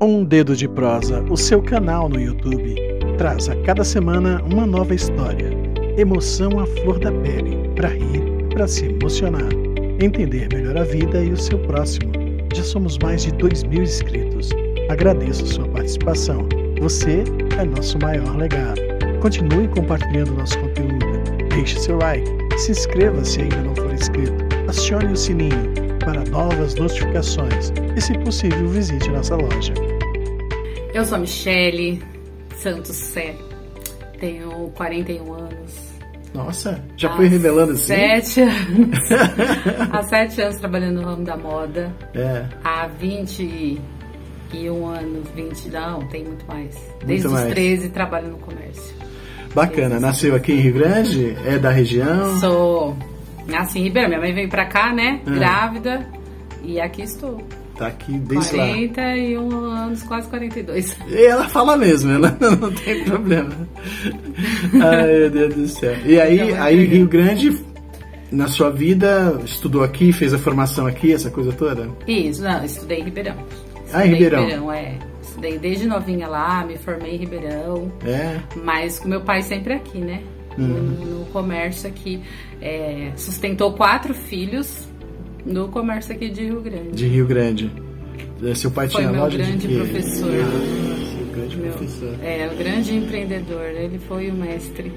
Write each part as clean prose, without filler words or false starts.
Um Dedo de Prosa, o seu canal no YouTube, traz a cada semana uma nova história. Emoção à flor da pele, para rir, para se emocionar, entender melhor a vida e o seu próximo. Já somos mais de 2.000 inscritos. Agradeço sua participação. Você é nosso maior legado. Continue compartilhando nosso conteúdo. Deixe seu like, se inscreva se ainda não for inscrito. Acione o sininho para novas notificações e, se possível, visite nossa loja. Eu sou a Michele Santos Sé, tenho 41 anos. Nossa, já foi revelando assim? 7 anos. Há 7 anos trabalhando no ramo da moda. Há 21 anos, não, tem muito mais. Desde os 13 trabalho no comércio. Bacana, nasceu aqui em Rio Grande? É da região? Sou, nasci em Ribeirão, minha mãe veio pra cá, né, grávida, e aqui estou. Tá aqui desde 41 anos, quase 42. E ela fala mesmo, ela não tem problema. Ai, meu Deus do céu. E aí Rio Grande, na sua vida, estudou aqui, fez a formação aqui, essa coisa toda? Isso, não, estudei em Ribeirão. Em Ribeirão? Estudei desde novinha lá, me formei em Ribeirão. Mas com meu pai sempre aqui, né? No comércio aqui. Sustentou 4 filhos no comércio aqui de Rio Grande. De Rio Grande. Seu pai tinha loja de grande professor. Seu grande professor. O grande empreendedor, ele foi o mestre.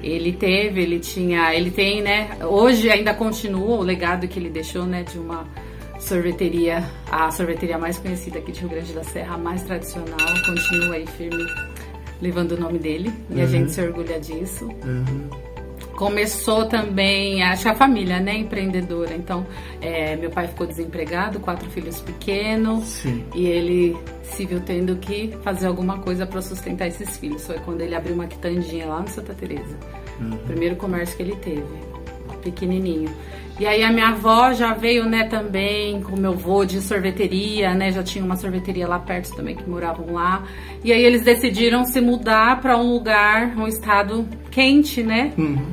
Ele tem, né? Hoje ainda continua o legado que ele deixou, né? De uma sorveteria, a sorveteria mais conhecida aqui de Rio Grande da Serra, a mais tradicional, continua aí firme, levando o nome dele, e a gente se orgulha disso. Começou também, acho que a família, né, empreendedora, então meu pai ficou desempregado, 4 filhos pequenos. Sim. E ele se viu tendo que fazer alguma coisa para sustentar esses filhos. Foi quando ele abriu uma quitandinha lá no Santa Teresa, primeiro comércio que ele teve, pequenininho. E aí a minha avó já veio, né, também com meu avô de sorveteria, né, já tinha uma sorveteria lá perto também que moravam lá. E aí eles decidiram se mudar para um lugar, um estado quente, né,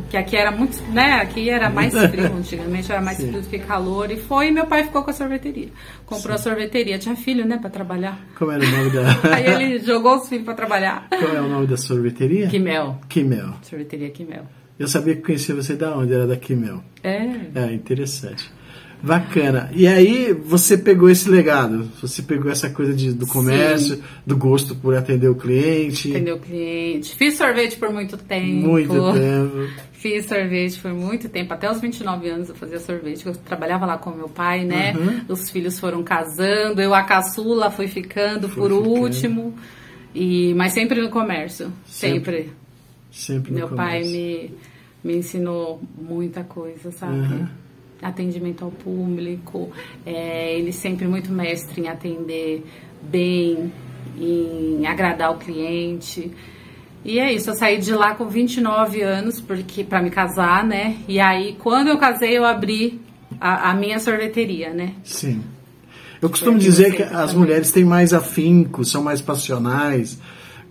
que aqui era muito, né, aqui era mais frio, antigamente era mais frio do que calor. E meu pai ficou com a sorveteria, comprou a sorveteria, tinha filho, né, para trabalhar. Como era o nome da... Aí ele jogou os filhos para trabalhar. Qual é o nome da sorveteria? Quimel. Sorveteria Quimel. Eu sabia que conhecia você da onde? Era da Quimel. Interessante. Bacana. E aí você pegou esse legado, você pegou essa coisa do comércio, do gosto por atender o cliente. Fiz sorvete por muito tempo. Fiz sorvete por muito tempo. Até os 29 anos eu fazia sorvete. Eu trabalhava lá com meu pai, né? Os filhos foram casando. Eu, a caçula, fui ficando por último. Mas sempre no comércio. Sempre no meu comércio. Pai me ensinou muita coisa, sabe? Atendimento ao público, ele sempre muito mestre em atender bem, em agradar o cliente. E é isso, eu saí de lá com 29 anos para me casar, né? E aí, quando eu casei, eu abri a minha sorveteria, né? Sim. Eu costumo dizer que as mulheres têm mais afinco, são mais passionais,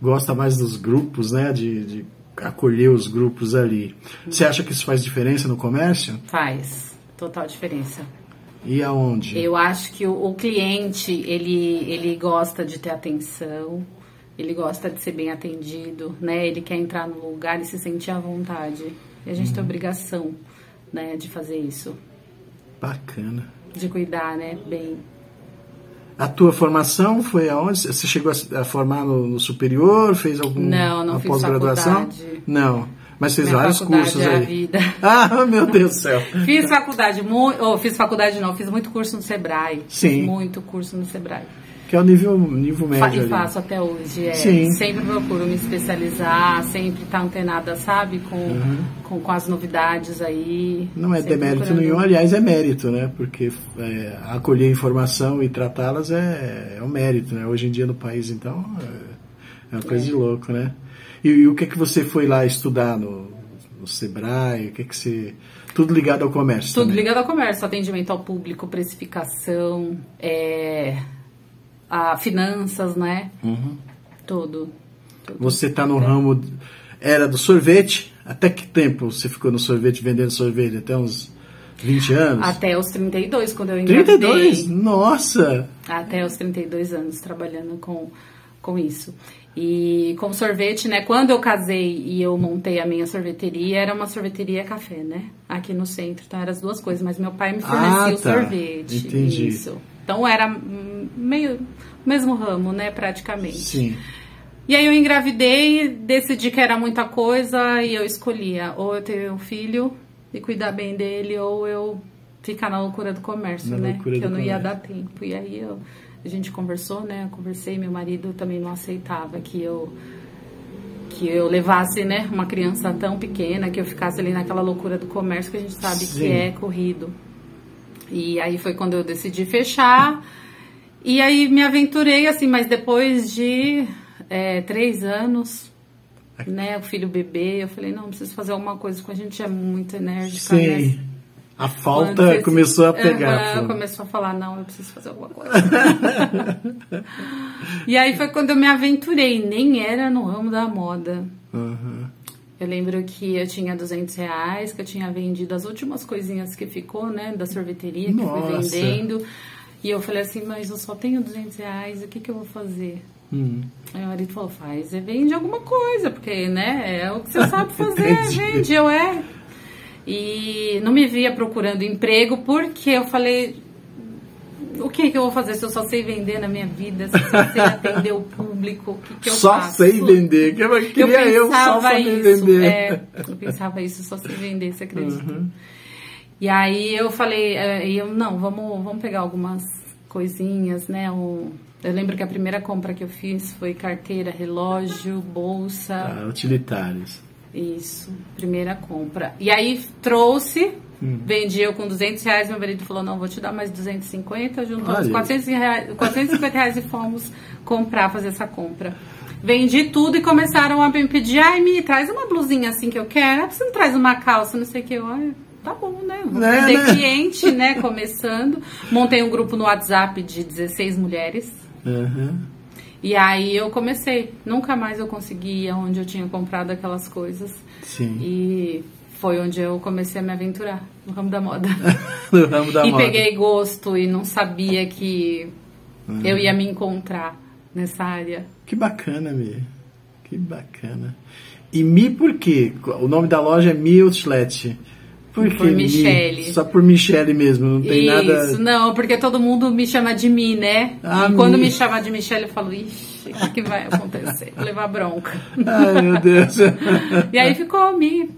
gostam mais dos grupos, né? De acolher os grupos ali. Você acha que isso faz diferença no comércio? Faz. Total diferença. E aonde? Eu acho que o cliente, ele gosta de ter atenção, ele gosta de ser bem atendido, né? Ele quer entrar no lugar e se sentir à vontade. E a gente tem obrigação, né, de fazer isso. Bacana. De cuidar, né, bem. A tua formação foi aonde? Você chegou a formar no superior? Fez alguma pós-graduação? Não. Mas fez vários cursos aí. Vida. Meu Deus do céu. Fiz muito curso no Sebrae. Sim. Fiz muito curso no Sebrae. Que é o nível médio. E faço até hoje. Sim. Sempre procuro me especializar, sempre estar antenada, sabe? Com as novidades aí. Não é demérito nenhum, aliás, é mérito, né? Porque acolher informação e tratá-las é um mérito, né? Hoje em dia no país, então, é uma coisa de louco, né? E o que você foi lá estudar no Sebrae? O que você... Tudo ligado ao comércio? Tudo ligado ao comércio, atendimento ao público, precificação, finanças, né? Tudo. Você está no ramo... Era do sorvete? Até que tempo você ficou no sorvete, vendendo sorvete? Até uns 20 anos? Até os 32, quando eu engravidei. 32? Nossa! Até os 32 anos trabalhando com isso. E com sorvete, né? Quando eu casei e eu montei a minha sorveteria, era uma sorveteria café, né? Aqui no centro, então eram as duas coisas. Mas meu pai me fornecia o sorvete. Entendi. Isso. Então era meio mesmo ramo, né? Praticamente. Sim. E aí eu engravidei, decidi que era muita coisa e eu escolhia ou eu ter um filho e cuidar bem dele, ou eu ficar na loucura do comércio, né? Que eu não ia dar tempo. E aí a gente conversou, né? Eu conversei, meu marido também não aceitava que eu levasse, né, uma criança tão pequena, que eu ficasse ali naquela loucura do comércio que a gente sabe que é corrido. E aí foi quando eu decidi fechar. E aí me aventurei, assim, mas depois de 3 anos, né, o filho bebê, eu falei, não, preciso fazer alguma coisa, porque a gente é muito enérgica, né? A falta começou a pegar. Começou a falar, não, eu preciso fazer alguma coisa. E aí foi quando eu me aventurei, nem era no ramo da moda. Eu lembro que eu tinha R$200, que eu tinha vendido as últimas coisinhas que ficou, né, da sorveteria, que eu fui vendendo. E eu falei assim, mas eu só tenho R$200, o que eu vou fazer? Aí o marido falou, vende alguma coisa, porque, né, é o que você sabe fazer, vende, E não me via procurando emprego, porque eu falei, o que eu vou fazer se eu só sei vender na minha vida, se eu só sei atender o público, o que eu faço? Só sei vender, eu só sabia vender. Eu pensava isso, só sei vender, você acredita? E aí eu falei, não, vamos pegar algumas coisinhas, né, eu lembro que a primeira compra que eu fiz foi carteira, relógio, bolsa. Utilitários. Isso, primeira compra. E aí trouxe, vendi eu com R$200, meu marido falou, não, vou te dar mais 250, juntamos R$450 e fomos fazer essa compra. Vendi tudo e começaram a me pedir, me traz uma blusinha assim que eu quero, você não traz uma calça, não sei o que, tá bom, né? Vou fazer cliente, né? Começando. Montei um grupo no WhatsApp de 16 mulheres. E aí eu comecei. Nunca mais eu consegui ir onde eu tinha comprado aquelas coisas. Sim. E foi onde eu comecei a me aventurar no ramo da moda. No ramo da moda. E peguei gosto e não sabia que eu ia me encontrar nessa área. Que bacana, Mi. Que bacana. E Mi por quê? O nome da loja é Mi Outlet. Por Michele. Só por Michele mesmo, não tem nada... Isso, não, porque todo mundo me chama de Mi, né? E quando me chama de Michele, eu falo, ixi, o que vai acontecer? Vou levar bronca. Ai, meu Deus. E aí ficou Mi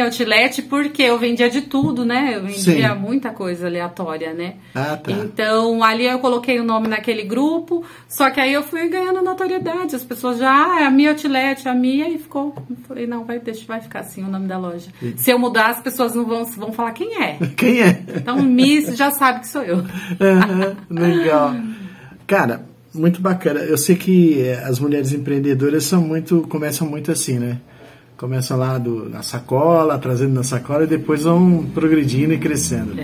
Outlet, porque eu vendia de tudo, né? Eu vendia muita coisa aleatória, né? Tá. Então, ali eu coloquei o nome naquele grupo, só que aí eu fui ganhando notoriedade. As pessoas já, é a Mi Outlet, a Mi, aí ficou. Eu falei, não, vai ficar assim o nome da loja. Se eu mudar, as pessoas não vão falar quem é. Quem é? Então, Mi já sabe que sou eu. Legal. Cara, muito bacana. Eu sei que as mulheres empreendedoras começam muito assim, né? Começam lá na sacola, trazendo na sacola e depois vão progredindo e crescendo.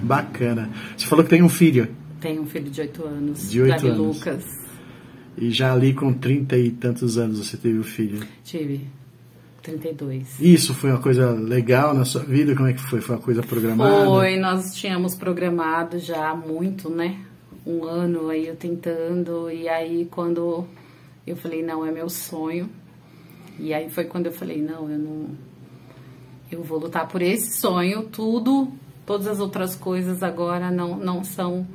Bacana. Você falou que tem um filho. Tenho um filho de 8 anos. De 8 anos. Lucas. E já ali com 30 e tantos anos você teve o filho? Tive. 32. Isso foi uma coisa legal na sua vida? Como é que foi? Foi uma coisa programada? Foi, nós tínhamos programado já há muito, né? 1 ano aí eu tentando. E aí quando eu falei, não, é meu sonho. E aí foi quando eu falei, não, eu vou lutar por esse sonho, todas as outras coisas agora não são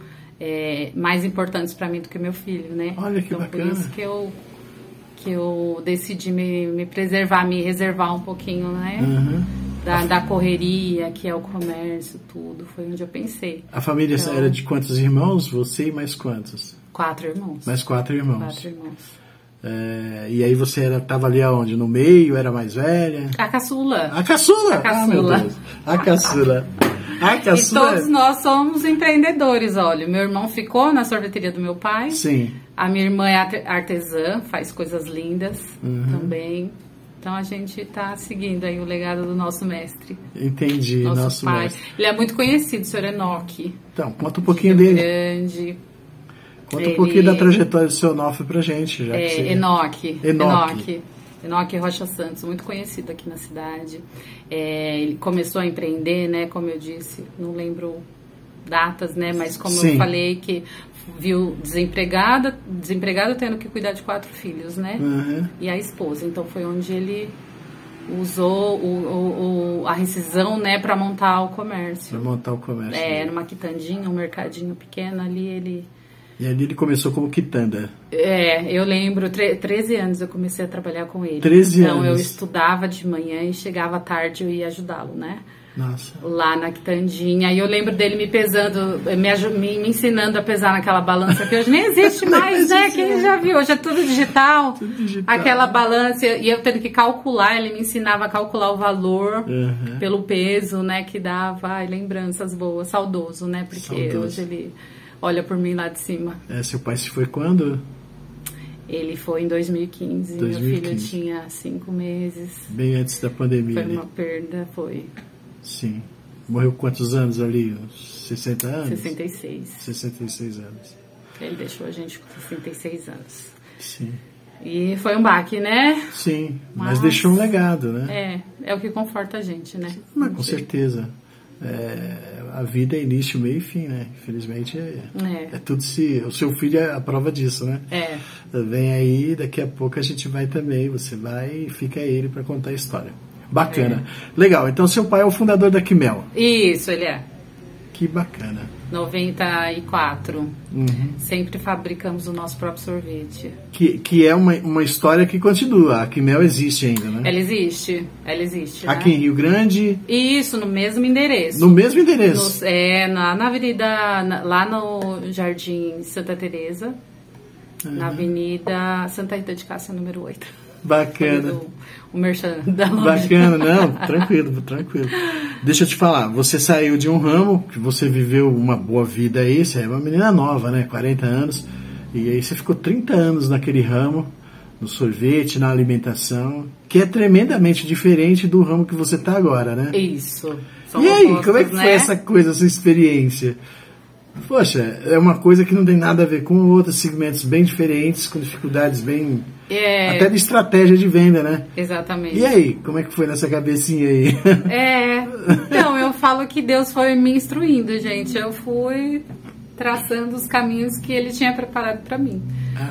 mais importantes para mim do que meu filho, né? Olha que bacana. Por isso que eu decidi me preservar, me reservar um pouquinho, né? Da correria, que é o comércio, tudo, foi onde eu pensei. A família era de quantos irmãos? Você e mais quantos? 4 irmãos. Mais 4 irmãos. 4 irmãos. E aí você estava ali aonde? No meio? Era mais velha? A caçula. A caçula? A caçula. Meu Deus. A caçula. E todos nós somos empreendedores, olha. Meu irmão ficou na sorveteria do meu pai. Sim. A minha irmã é artesã, faz coisas lindas também. Então a gente está seguindo aí o legado do nosso mestre. Entendi, nosso pai. Mestre. Ele é muito conhecido, o senhor Enoque. Então, conta um pouquinho dele. Grande. Conta um pouquinho da trajetória do seu Onofre pra gente. Já Enoque. Enoque Rocha Santos, muito conhecido aqui na cidade. Ele começou a empreender, né, como eu disse, não lembro datas, né, mas como eu falei, que viu desempregado tendo que cuidar de 4 filhos, né, e a esposa. Então foi onde ele usou a rescisão, né, para montar o comércio. Para montar o comércio. Numa quitandinha, um mercadinho pequeno ali, E ali ele começou como quitanda. Eu lembro, 13 anos eu comecei a trabalhar com ele. 13 anos. Então eu estudava de manhã e chegava à tarde eu ia ajudá-lo, né? Nossa. Lá na quitandinha. E eu lembro dele me pesando, me ensinando a pesar naquela balança que hoje nem existe mais, né? Quem já viu? Hoje é tudo digital. Aquela balança. E eu tendo que calcular, ele me ensinava a calcular o valor pelo peso, né? Que dava. Ai, lembranças boas, saudoso, né? Porque hoje ele olha por mim lá de cima. Seu pai se foi quando? Ele foi em 2015. Meu filho tinha 5 meses. Bem antes da pandemia. Foi uma perda, foi. Sim. Morreu quantos anos ali? Uns 60 anos? 66. 66 anos. Ele deixou a gente com 66 anos. Sim. E foi um baque, né? Sim, mas deixou um legado, né? É o que conforta a gente, né? Mas, com certeza. A vida é início, meio e fim, né? Infelizmente é tudo se... O seu filho é a prova disso, né? Vem aí, daqui a pouco a gente vai também. Você vai e fica ele para contar a história. Bacana. Legal. Então, seu pai é o fundador da Quimel. Isso, ele é. Que bacana. 94. Sempre fabricamos o nosso próprio sorvete. Que é uma história que continua. A Quimel existe ainda, né? Ela existe. Aqui em Rio Grande? Isso, no mesmo endereço. No mesmo endereço? Na avenida, lá no Jardim Santa Teresa, na Avenida Santa Rita de Cássia, número 8. Bacana. O merchan da loja. Bacana, não, tranquilo. Deixa eu te falar, você saiu de um ramo, que você viveu uma boa vida aí, você é uma menina nova, né, 40 anos, e aí você ficou 30 anos naquele ramo, no sorvete, na alimentação, que é tremendamente diferente do ramo que você está agora, né? Isso. E aí, como é que foi essa coisa, essa experiência? Poxa, é uma coisa que não tem nada a ver com outros segmentos bem diferentes, com dificuldades bem... Até de estratégia de venda, né? Exatamente. E aí, como é que foi nessa cabecinha aí? Então, eu falo que Deus foi me instruindo, gente. Eu fui traçando os caminhos que Ele tinha preparado para mim.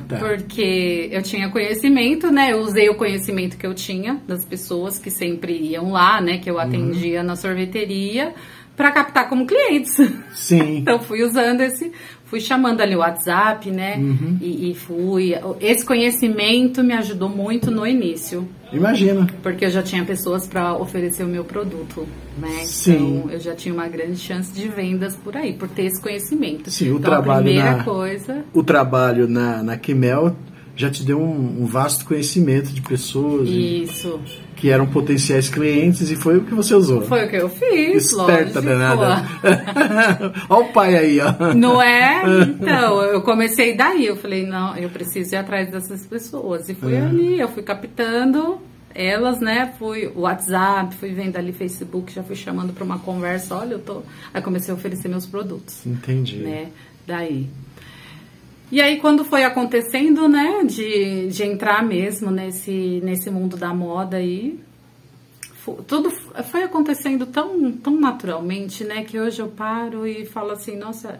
Tá. Porque eu tinha conhecimento, né? Eu usei o conhecimento que eu tinha das pessoas que sempre iam lá, né? Que eu atendia na sorveteria, para captar como clientes. Sim. Então fui chamando ali o WhatsApp, né? E esse conhecimento me ajudou muito no início. Imagina. Porque eu já tinha pessoas para oferecer o meu produto, né? Sim. Então eu já tinha uma grande chance de vendas por aí, por ter esse conhecimento. Sim, então, o trabalho na Quimel já te deu um vasto conhecimento de pessoas. Isso. Que eram potenciais clientes, e foi o que você usou. Foi o que eu fiz, esperta danada. Olha o pai aí, ó. Não é? Então, eu comecei daí. Eu falei, não, eu preciso ir atrás dessas pessoas. E fui ali, eu fui captando elas, né? Fui WhatsApp, fui vendo ali Facebook, já fui chamando para uma conversa. Olha, Aí comecei a oferecer meus produtos. Entendi. Né? Daí. E aí, quando foi acontecendo, né, de entrar mesmo nesse mundo da moda aí, tudo foi acontecendo tão naturalmente, né, que hoje eu paro e falo assim, nossa,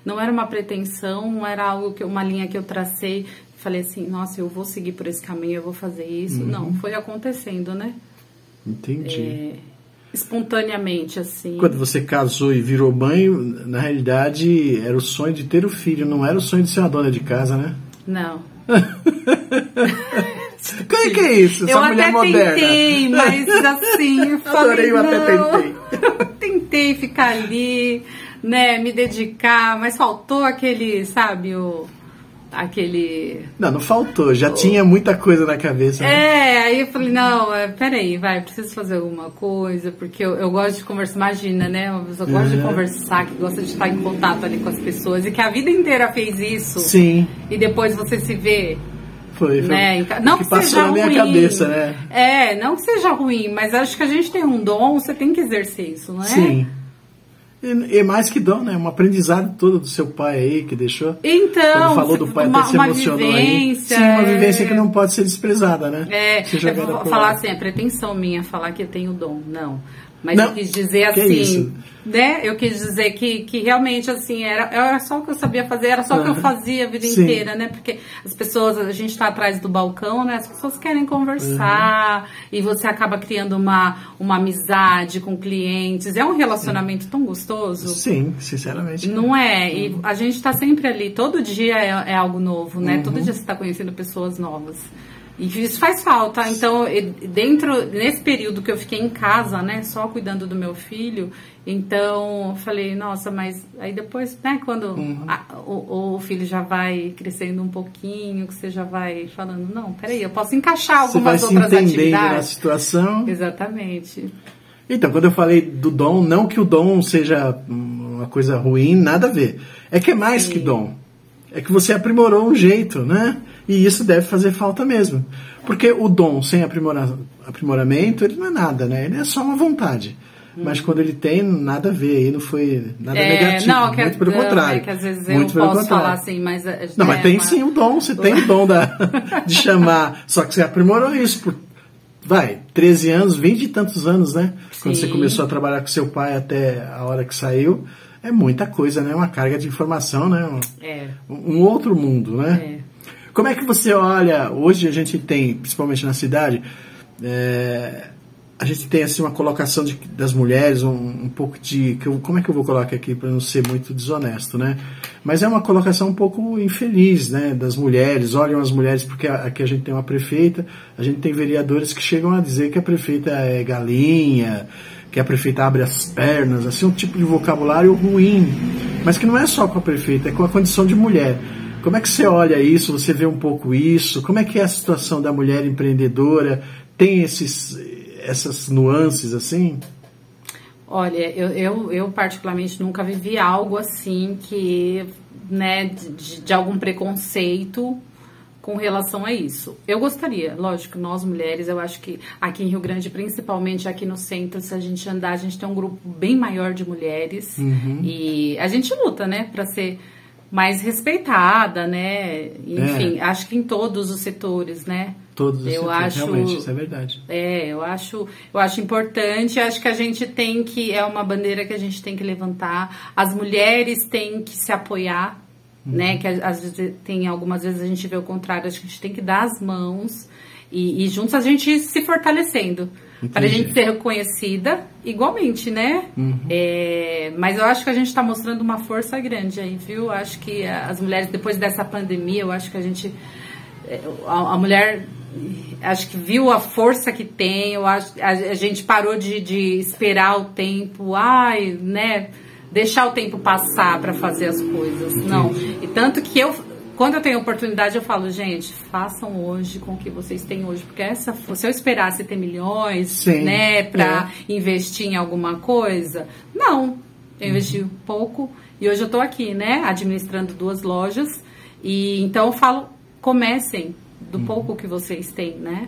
não era uma pretensão, não era uma linha que eu tracei, falei assim, nossa, eu vou seguir por esse caminho, eu vou fazer isso. Não, foi acontecendo, né? Entendi. Espontaneamente, assim. Quando você casou e virou mãe, na realidade era o sonho de ter o filho, não era o sonho de ser uma dona de casa, né? Não. Como é que é isso? Essa mulher moderna. Eu até tentei, mas assim, eu falei, tentei ficar ali, né, me dedicar, mas faltou aquele, sabe, Não faltou, já tinha muita coisa na cabeça, né? Aí eu falei, não, peraí, preciso fazer alguma coisa, porque eu gosto de conversar, imagina, né, uma pessoa gosta de conversar, que gosta de estar em contato ali com as pessoas, e que a vida inteira fez isso. Sim. E depois você se vê... Foi. Né? Não que passou seja na minha ruim. Cabeça, né? Não que seja ruim, mas acho que a gente tem um dom, você tem que exercer isso, não é? Sim. E mais que dom, né? Um aprendizado todo do seu pai aí, que deixou. Então, quando falou do pai, até se emocionou aí. Sim, uma vivência que não pode ser desprezada, né? Eu vou falar assim, a pretensão minha falar que eu tenho dom, não. Mas não, eu quis dizer assim, né? Eu quis dizer que realmente, assim, era só o que eu sabia fazer, era só o que eu fazia a vida inteira, né? Porque as pessoas, a gente tá atrás do balcão, né? As pessoas querem conversar e você acaba criando uma amizade com clientes. É um relacionamento tão gostoso. Sim, sinceramente. Não é? E a gente tá sempre ali, todo dia é algo novo, né? Todo dia você tá conhecendo pessoas novas. E isso faz falta. Então, nesse período que eu fiquei em casa, né, só cuidando do meu filho, então eu falei, nossa, mas aí depois, né, quando o filho já vai crescendo um pouquinho, que você já vai falando, não, peraí, eu posso encaixar algumas outras atividades. Você vai se entendendo na situação. Exatamente. Então, quando eu falei do dom, não que o dom seja uma coisa ruim, nada a ver. É que é mais que dom. É que você aprimorou um jeito, né? E isso deve fazer falta mesmo. Porque o dom sem aprimoramento, ele não é nada, né? Ele é só uma vontade. Mas quando ele tem, nada a ver, aí não foi nada negativo. Não, muito pelo contrário. Que às vezes muito eu posso falar assim, mas... Não, mas tem sim o dom, você tem o dom de chamar. Só que você aprimorou isso por, 13 anos, 20 e tantos anos, né? Sim. Quando você começou a trabalhar com seu pai até a hora que saiu. É muita coisa, né? Uma carga de informação, né? Um outro mundo, né? Como é que você olha... Hoje a gente tem, principalmente na cidade, a gente tem assim uma colocação das mulheres, um pouco de... Como é que eu vou colocar aqui para não ser muito desonesto, né? Mas é uma colocação um pouco infeliz, né? Das mulheres, olham as mulheres, porque aqui a gente tem uma prefeita, a gente tem vereadores que chegam a dizer que a prefeita é galinha, que a prefeita abre as pernas, assim, um tipo de vocabulário ruim, mas que não é só com a prefeita, é com a condição de mulher. Como é que você olha isso? Você vê um pouco isso? Como é que é a situação da mulher empreendedora? Tem essas nuances, assim? Olha, eu particularmente nunca vivi algo assim que, né, de algum preconceito com relação a isso. Eu gostaria, lógico, nós mulheres, eu acho que aqui em Rio Grande, principalmente aqui no centro, se a gente andar, a gente tem um grupo bem maior de mulheres e a gente luta, né, para ser mais respeitada, né, enfim, acho que em todos os setores, né. Todos os setores, realmente, isso é verdade. Eu acho importante, acho que a gente tem que, é uma bandeira que a gente tem que levantar, as mulheres têm que se apoiar, né, que às vezes algumas vezes a gente vê o contrário, acho que a gente tem que dar as mãos e juntos a gente se fortalecendo. Para a gente ser reconhecida igualmente, né? Mas eu acho que a gente está mostrando uma força grande aí, viu? Acho que as mulheres, depois dessa pandemia, eu acho que a gente... A mulher, acho que viu a força que tem, eu acho, a gente parou de esperar o tempo, né? Deixar o tempo passar para fazer as coisas. Não. E tanto que quando eu tenho oportunidade, eu falo, gente, façam hoje com o que vocês têm hoje. Porque se eu esperasse ter milhões, né, para investir em alguma coisa, não. Eu investi pouco e hoje eu estou aqui, né, administrando 2 lojas. E então eu falo, comecem do pouco que vocês têm, né?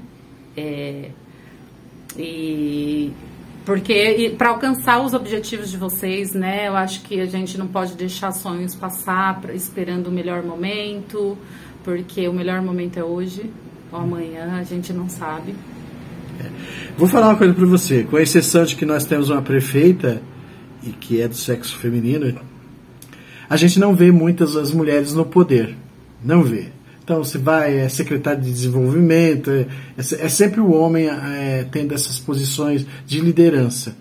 Porque para alcançar os objetivos de vocês, né, eu acho que a gente não pode deixar sonhos passar esperando o melhor momento, porque o melhor momento é hoje ou amanhã, a gente não sabe. Vou falar uma coisa para você, com exceção de que nós temos uma prefeita, e que é do sexo feminino, a gente não vê muitas as mulheres no poder, não vê. Então, você vai, é secretário de desenvolvimento, é sempre o homem tendo essas posições de liderança.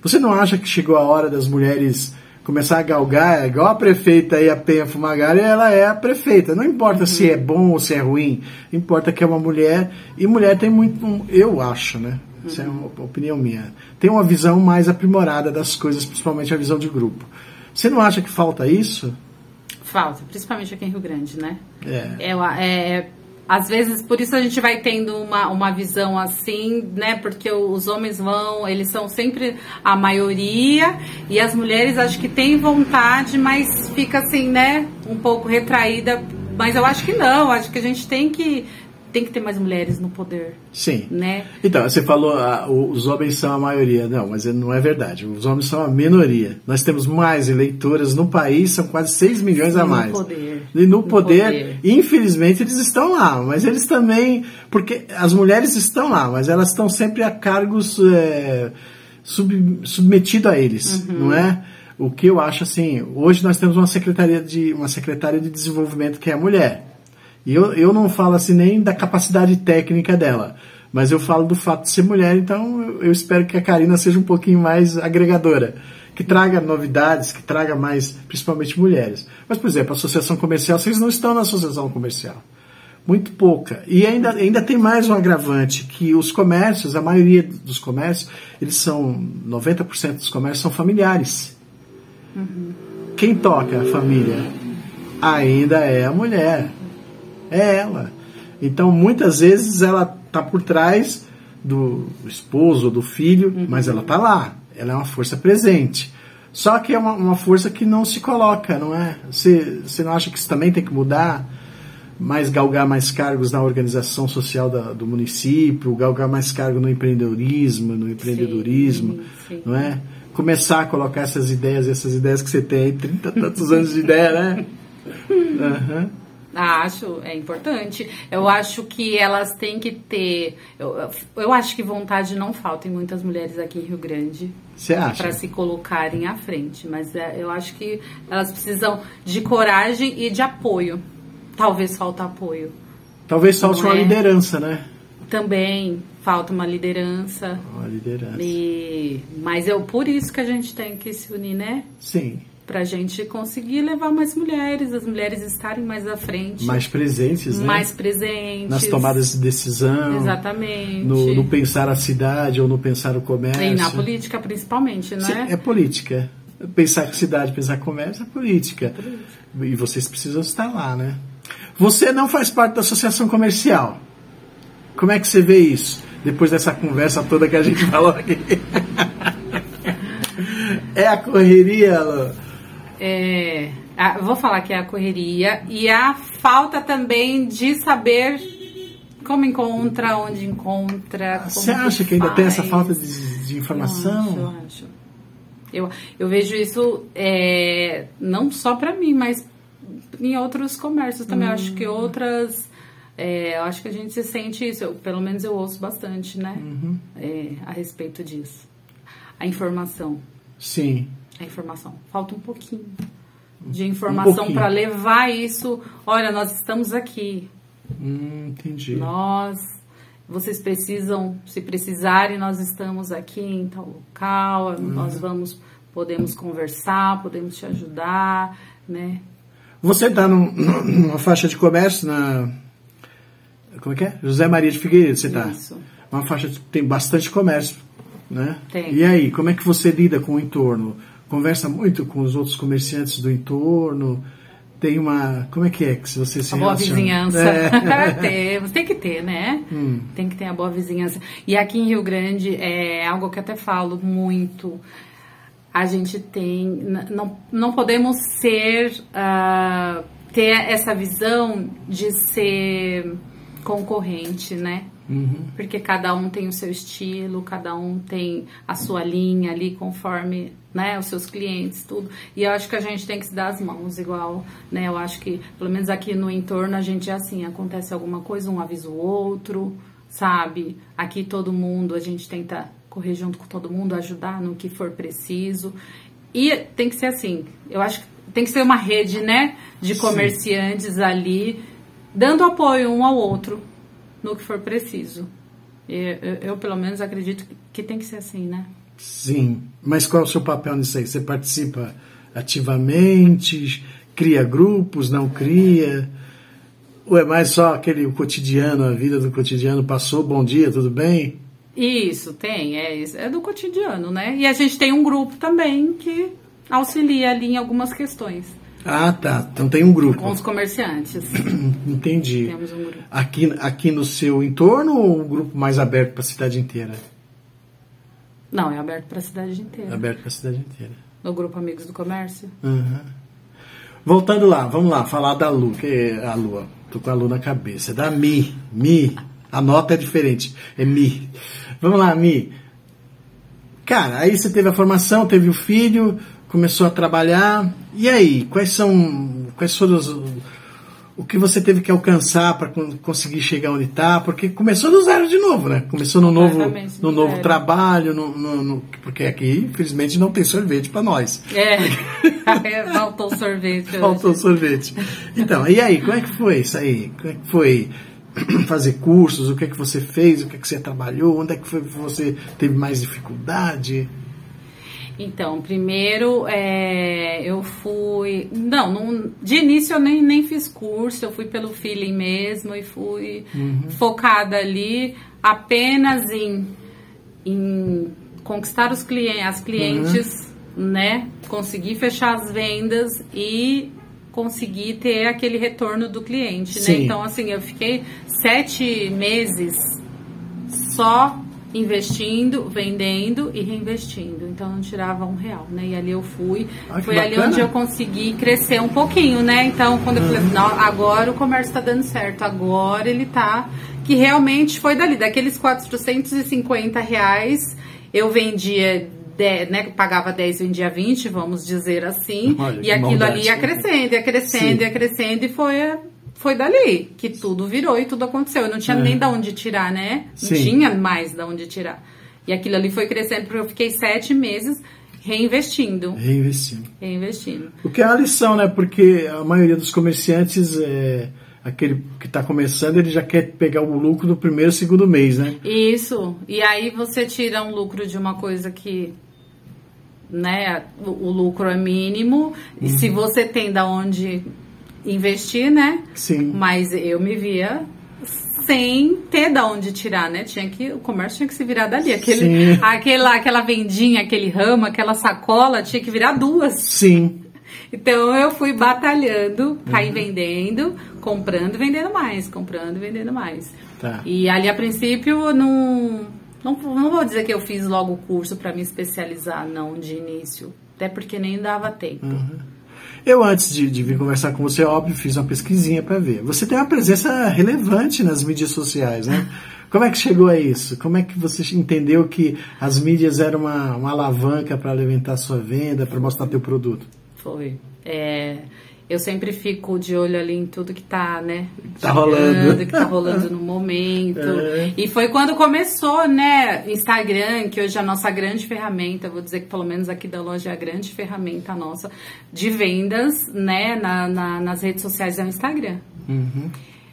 Você não acha que chegou a hora das mulheres começar a galgar, igual a prefeita aí, a Penha Fumagalli, ela é a prefeita. Não importa se é bom ou se é ruim, importa que é uma mulher, e mulher tem muito, eu acho, né? Isso é uma opinião minha. Tem uma visão mais aprimorada das coisas, principalmente a visão de grupo. Você não acha que falta isso? Falta, principalmente aqui em Rio Grande, né? Às vezes, por isso a gente vai tendo uma visão assim, né? Porque os homens eles são sempre a maioria, e as mulheres acho que têm vontade, mas fica assim, né? Um pouco retraída. Mas eu acho que não, acho que a gente tem que tem que ter mais mulheres no poder. Sim. Né? Então, você falou, os homens são a maioria. Não, mas não é verdade. Os homens são a minoria. Nós temos mais eleitoras no país, são quase 6 milhões a mais. E no poder, infelizmente, eles estão lá. Mas eles também... Porque as mulheres estão lá, mas elas estão sempre a cargos submetidos a eles, não é? O que eu acho assim... Hoje nós temos uma secretária de desenvolvimento que é a mulher. E eu não falo assim nem da capacidade técnica dela, mas eu falo do fato de ser mulher, então eu espero que a Karina seja um pouquinho mais agregadora, que traga novidades, que traga mais, principalmente mulheres. Mas, por exemplo, a associação comercial, vocês não estão na associação comercial. Muito pouca. E ainda tem mais um agravante, que os comércios, a maioria dos comércios, 90% dos comércios são familiares. Quem toca a família ainda é a mulher. É ela. Então, muitas vezes, ela está por trás do esposo, do filho, mas ela está lá. Ela é uma força presente. Só que é uma força que não se coloca, não é? Você não acha que isso também tem que mudar? Galgar mais cargos na organização social do município, galgar mais cargo no empreendedorismo, sim. Não é? Começar a colocar essas ideias que você tem aí, 30 e tantos anos de ideia, né? Acho, é importante. Eu acho que elas têm que ter... Eu acho que vontade não falta em muitas mulheres aqui em Rio Grande. Você acha? Para se colocarem à frente. Mas eu acho que elas precisam de coragem e de apoio. Talvez falta apoio. Talvez falte uma liderança, né? Também falta uma liderança. Uma liderança. Mas por isso que a gente tem que se unir, né? Sim. Pra gente conseguir levar mais mulheres, as mulheres estarem mais à frente. Mais presentes, né? Mais presentes. Nas tomadas de decisão. Exatamente. No pensar a cidade ou no pensar o comércio. E na política, principalmente, né? Sim, é política. Pensar cidade, pensar comércio é política. E vocês precisam estar lá, né? Você não faz parte da associação comercial. Como é que você vê isso? Depois dessa conversa toda que a gente falou aqui. É a correria, Alô? Vou falar que é a correria e a falta também de saber como encontra, onde encontra. Você acha que ainda tem essa falta de informação? Eu acho. Eu vejo isso não só para mim, mas em outros comércios também. Eu acho que outras... eu acho que a gente se sente isso. Pelo menos eu ouço bastante, né? A respeito disso. A informação. Sim. A informação. Falta um pouquinho de informação para levar isso. Olha, nós estamos aqui. Entendi. Vocês precisam, se precisarem, nós estamos aqui em tal local. Nós podemos conversar, podemos te ajudar, né? Você está numa faixa de comércio como é que é? José Maria de Figueiredo, você está? Isso. Uma faixa que tem bastante comércio, né? Tem. E aí, como é que você lida com o entorno? Conversa muito com os outros comerciantes do entorno? Tem uma... Como é que se você se boa relaciona? vizinhança. Tem que ter, né? Tem que ter a boa vizinhança. E aqui em Rio Grande, é algo que eu até falo muito... A gente tem... Não podemos ter essa visão de ser concorrente, né? Porque cada um tem o seu estilo, cada um tem a sua linha ali conforme, né, os seus clientes, tudo. E eu acho que a gente tem que se dar as mãos igual, né? Eu acho que, pelo menos aqui no entorno, a gente é assim, acontece alguma coisa, um avisa o outro, sabe? Aqui todo mundo, a gente tenta correr junto com todo mundo, ajudar no que for preciso. E tem que ser assim, eu acho que tem que ser uma rede, né, de comerciantes ali, dando apoio um ao outro no que for preciso. Eu pelo menos acredito que tem que ser assim, né? Sim, mas qual é o seu papel nisso aí? Você participa ativamente, cria grupos, não cria? Ou é mais só aquele cotidiano, a vida do cotidiano, passou, bom dia, tudo bem? Isso, tem, é do cotidiano, né? E a gente tem um grupo também que auxilia ali em algumas questões. Ah, tá. Então tem um grupo. Com os comerciantes. Entendi. Temos um grupo. Aqui no seu entorno ou um grupo mais aberto para a cidade inteira? Não, é aberto para a cidade inteira. Aberto para a cidade inteira. No grupo Amigos do Comércio. Voltando lá, vamos lá, falar da Lu, que é a Lua. Tô com a Lu na cabeça. É da Mi. A nota é diferente. É Mi. Vamos lá, Mi. Cara, aí você teve a formação, teve o filho, começou a trabalhar. E aí, quais foram o que você teve que alcançar para conseguir chegar onde está? Porque começou do zero de novo, né? Começou no novo trabalho, porque aqui, infelizmente, não tem sorvete para nós. Faltou sorvete. Faltou sorvete. Então, e aí, como é que foi isso aí? Como é que foi fazer cursos? O que é que você fez? O que é que você trabalhou? Onde é que foi que você teve mais dificuldade? Então, primeiro, eu fui... de início eu nem fiz curso, eu fui pelo feeling mesmo e fui focada ali apenas em conquistar as clientes, né? Conseguir fechar as vendas e conseguir ter aquele retorno do cliente, né? Então, assim, eu fiquei 7 meses só investindo, vendendo e reinvestindo. Então, eu não tirava R$1, né? E ali eu fui. Foi ali onde eu consegui crescer um pouquinho, né? Então, quando eu falei, não, agora o comércio tá dando certo. Agora ele tá... Que realmente foi dali. Daqueles R$450, eu vendia... né, pagava 10, vendia 20, vamos dizer assim. Olha, e aquilo ali ia crescendo. E foi dali que tudo virou e tudo aconteceu. Eu não tinha nem de onde tirar, né? Não tinha mais de onde tirar. E aquilo ali foi crescendo, porque eu fiquei 7 meses reinvestindo. O que é uma lição, né? Porque a maioria dos comerciantes, aquele que está começando, ele já quer pegar o lucro do primeiro e segundo mês, né? Isso. E aí você tira um lucro de uma coisa que... né, o lucro é mínimo. E se você tem da onde... investir, né? Sim. Mas eu me via sem ter da onde tirar, né? O comércio tinha que se virar dali. Aquela vendinha, aquele ramo, aquela sacola, tinha que virar 2. Sim. Então eu fui batalhando pra ir vendendo, comprando e vendendo mais. Tá. E ali a princípio não vou dizer que eu fiz logo o curso pra me especializar, não, de início. Até porque nem dava tempo. Eu, antes de vir conversar com você, óbvio, fiz uma pesquisinha para ver. Você tem uma presença relevante nas mídias sociais, né? Como é que chegou a isso? Como é que você entendeu que as mídias eram uma alavanca para alimentar a sua venda, para mostrar teu produto? Foi. Eu sempre fico de olho ali em tudo que tá, né? Tá rolando. Que tá rolando no momento. E foi quando começou, né? Instagram, que hoje é a nossa grande ferramenta, vou dizer que pelo menos aqui da loja é a grande ferramenta nossa de vendas, né? Nas redes sociais é o Instagram.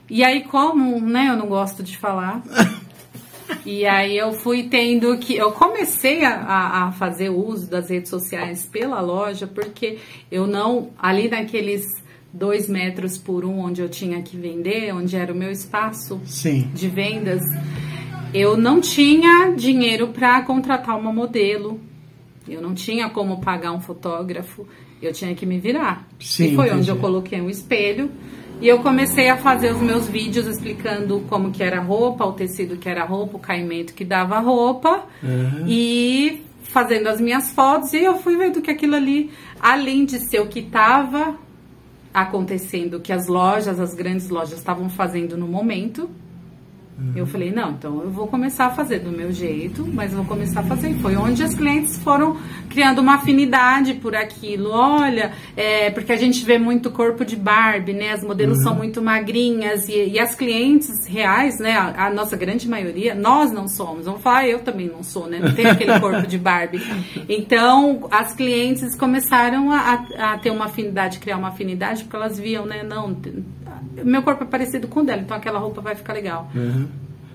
E aí, como, né? Eu não gosto de falar. E aí eu fui tendo que... Eu comecei a fazer uso das redes sociais pela loja, porque eu não... Ali naqueles 2 metros por 1 onde eu tinha que vender, onde era o meu espaço de vendas, eu não tinha dinheiro para contratar uma modelo. Eu não tinha como pagar um fotógrafo. Eu tinha que me virar. E foi onde eu coloquei um espelho. E eu comecei a fazer os meus vídeos explicando como que era a roupa, o tecido que era a roupa, o caimento que dava a roupa. E fazendo as minhas fotos. E eu fui vendo que aquilo ali, além de ser o que estava acontecendo, que as grandes lojas estavam fazendo no momento, eu falei, não, então eu vou começar a fazer do meu jeito, mas vou começar a fazer. Foi onde as clientes foram criando uma afinidade por aquilo. Olha, porque a gente vê muito corpo de Barbie, né? As modelos são muito magrinhas e as clientes reais, né? A nossa grande maioria, nós não somos. Vamos falar, eu também não sou, né? Não tenho aquele corpo de Barbie. Então, as clientes começaram a ter uma afinidade, criar uma afinidade, porque elas viam, né? Não, meu corpo é parecido com o dela, então aquela roupa vai ficar legal.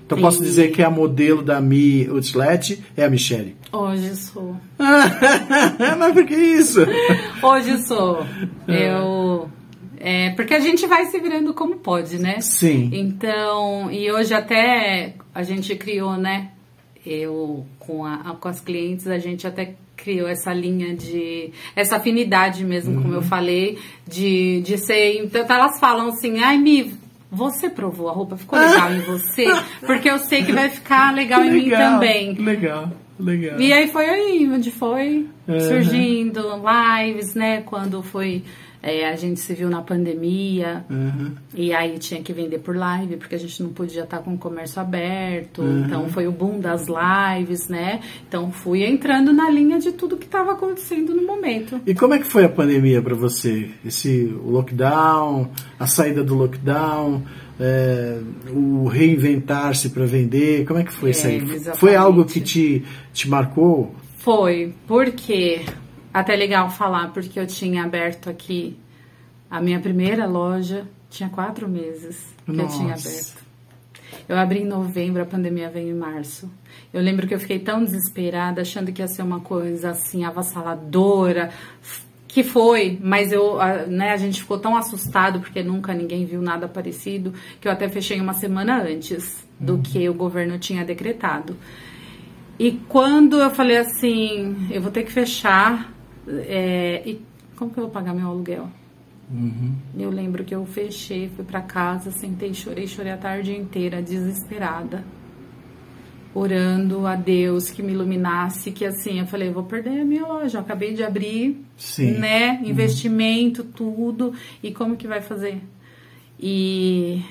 Então posso dizer que a modelo da Mi Outlet é a Michele? Hoje sou. Mas por que isso? Hoje sou. Porque a gente vai se virando como pode, né? Sim. Então, e hoje até a gente criou, né? Eu com as clientes, a gente até criou essa linha essa afinidade mesmo, como eu falei, de ser... Então elas falam assim, ai, Mi, você provou a roupa, ficou legal em você? Porque eu sei que vai ficar legal em mim também. Legal. E aí foi aí onde foi surgindo lives, né? Quando foi A gente se viu na pandemia, e aí tinha que vender por live, porque a gente não podia estar com o comércio aberto, então foi o boom das lives, né? Então fui entrando na linha de tudo que estava acontecendo no momento. E como é que foi a pandemia para você? O lockdown, a saída do lockdown, o reinventar-se para vender, como é que foi isso aí? Exatamente. Foi algo que te marcou? Foi, porque... Até legal falar, porque eu tinha aberto aqui a minha primeira loja, tinha 4 meses que eu tinha aberto. Eu abri em novembro, a pandemia veio em março. Eu lembro que eu fiquei tão desesperada, achando que ia ser uma coisa assim, avassaladora, que foi, mas a gente ficou tão assustado, porque nunca ninguém viu nada parecido, que eu até fechei uma semana antes do que o governo tinha decretado. E quando eu falei assim, eu vou ter que fechar... e como que eu vou pagar meu aluguel? Eu lembro que eu fechei, fui pra casa, sentei, chorei a tarde inteira, desesperada, orando a Deus que me iluminasse, que assim, eu falei, eu vou perder a minha loja, eu acabei de abrir, né, investimento, tudo, e como que vai fazer? E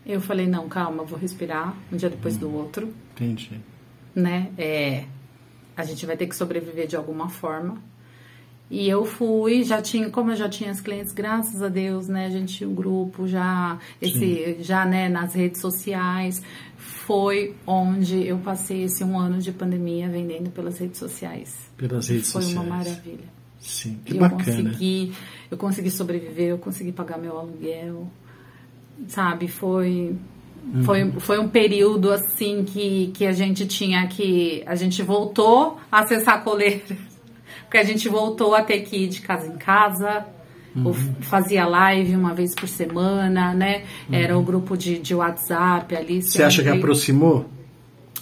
eu falei, não, calma, eu vou respirar, um dia depois do outro. Entendi. Né, a gente vai ter que sobreviver de alguma forma. E eu fui, como eu já tinha as clientes, graças a Deus, né, a gente tinha um grupo já né, nas redes sociais, foi onde eu passei esse 1 ano de pandemia vendendo pelas redes sociais. Pelas redes sociais. Foi uma maravilha. Sim, que bacana. Eu consegui sobreviver, eu consegui pagar meu aluguel, sabe, foi um período assim que a gente a gente voltou a acessar coleira. Porque a gente voltou a ter que ir de casa em casa, fazia live uma vez por semana, né? Era o grupo de WhatsApp ali. Você acha que aproximou?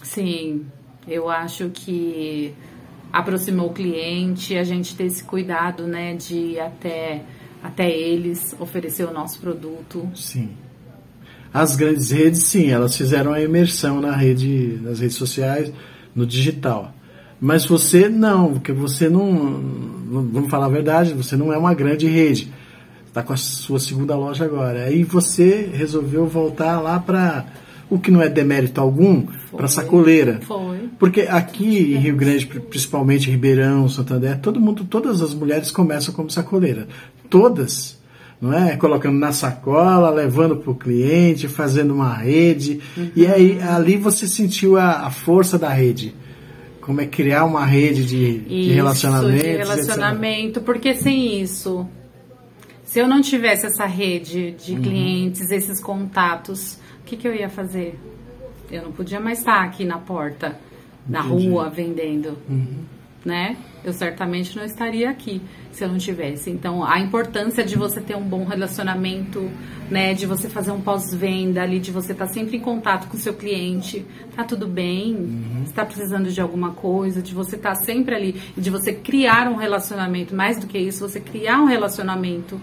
Sim, eu acho que aproximou o cliente, a gente ter esse cuidado, né? De ir até eles, oferecer o nosso produto. Sim. As grandes redes, sim, elas fizeram a imersão nas redes sociais, no digital. Mas você não, porque você não, vamos falar a verdade, você não é uma grande rede. Está com a sua segunda loja agora. Aí você resolveu voltar lá para o que não é demérito algum, para Sacoleira. Foi. Porque aqui em Rio Grande, principalmente Ribeirão, Santander, todas as mulheres começam como sacoleira. Todas. Não é? Colocando na sacola, levando para o cliente, fazendo uma rede. E aí ali você sentiu a força da rede. Como é criar uma rede de relacionamentos. De relacionamento, porque sem isso, se eu não tivesse essa rede de clientes, esses contatos, o que eu ia fazer? Eu não podia mais estar aqui na porta, na rua, vendendo, né? Eu certamente não estaria aqui se eu não tivesse. Então, a importância de você ter um bom relacionamento, né? De você fazer um pós-venda ali, de você estar sempre em contato com o seu cliente. Tá tudo bem? Você tá precisando de alguma coisa? De você estar sempre ali. E de você criar um relacionamento. Mais do que isso, você criar um relacionamento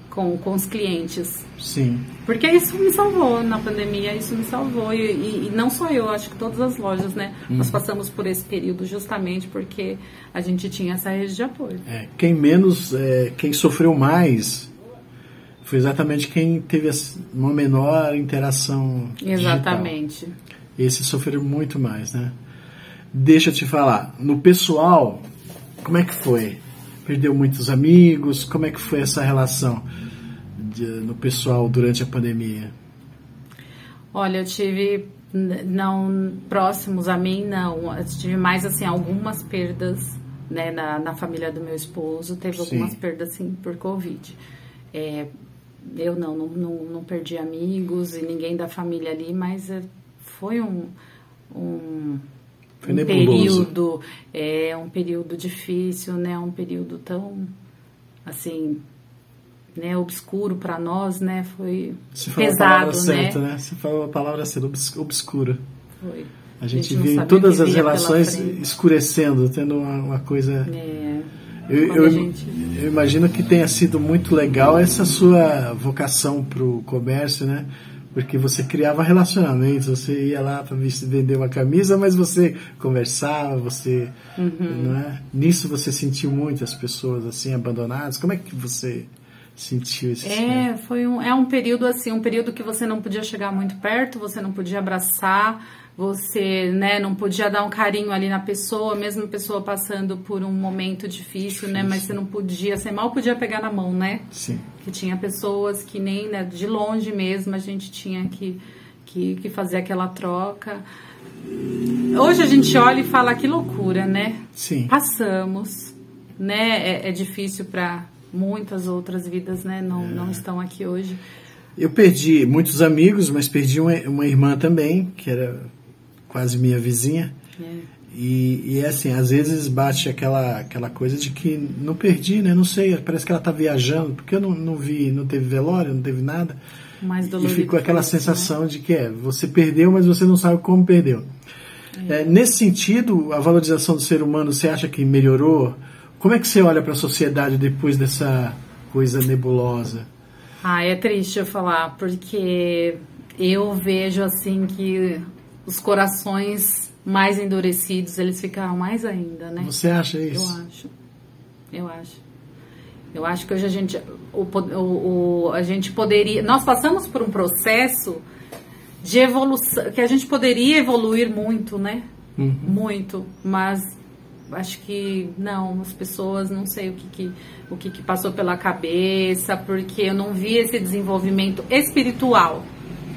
com os clientes. Sim. Porque isso me salvou na pandemia, isso me salvou. E não só eu, acho que todas as lojas, né? Nós passamos por esse período justamente porque a gente tinha essa rede de apoio. Quem sofreu mais foi exatamente quem teve uma menor interação Exatamente. Digital. Esses sofreram muito mais, né? Deixa eu te falar, no pessoal, como é que foi? Perdeu muitos amigos? Como é que foi essa relação no pessoal durante a pandemia? Olha, eu tive, não próximos a mim, não. Eu tive mais, assim, algumas perdas, né, na família do meu esposo. Teve algumas perdas, assim, por Covid. Eu não perdi amigos e ninguém da família ali, mas foi um período, um período difícil, né? Um período tão, assim, né, obscuro para nós, né? Foi pesado, certa, né? Você falou a palavra certa, obscura. Foi. A gente viu todas as relações escurecendo, tendo uma coisa... Eu imagino que tenha sido muito legal essa sua vocação para o comércio, né? Porque você criava relacionamentos, você ia lá para vender uma camisa, mas você conversava, você... Não é? Nisso você sentiu muito as pessoas assim, abandonadas? Como é que você sentiu esse é um período assim, um período que você não podia chegar muito perto, você não podia abraçar, você, né, não podia dar um carinho ali na pessoa, mesmo a pessoa passando por um momento difícil, né, mas você não podia, você mal podia pegar na mão, né? Sim. Que tinha pessoas que nem, né, de longe mesmo, a gente tinha que fazer aquela troca. Hoje a gente olha e fala, que loucura, né? Sim. Passamos, né, é difícil para muitas outras vidas, né, não estão aqui hoje. Eu perdi muitos amigos, mas perdi uma irmã também, que era quase minha vizinha. E assim, às vezes bate aquela coisa de que não perdi, né? Não sei, parece que ela tá viajando, porque eu não vi, não teve velório, não teve nada. Mais e ficou aquela sensação, né, de que você perdeu, mas você não sabe como perdeu. Nesse sentido, a valorização do ser humano, você acha que melhorou? Como é que você olha para a sociedade depois dessa coisa nebulosa? É triste eu falar, porque eu vejo assim que os corações mais endurecidos, eles ficaram mais ainda, né? Você acha isso? Eu acho que hoje a gente poderia... Nós passamos por um processo de evolução, que a gente poderia evoluir muito, né? Muito, mas acho que não, as pessoas, não sei o que passou pela cabeça, porque eu não vi esse desenvolvimento espiritual.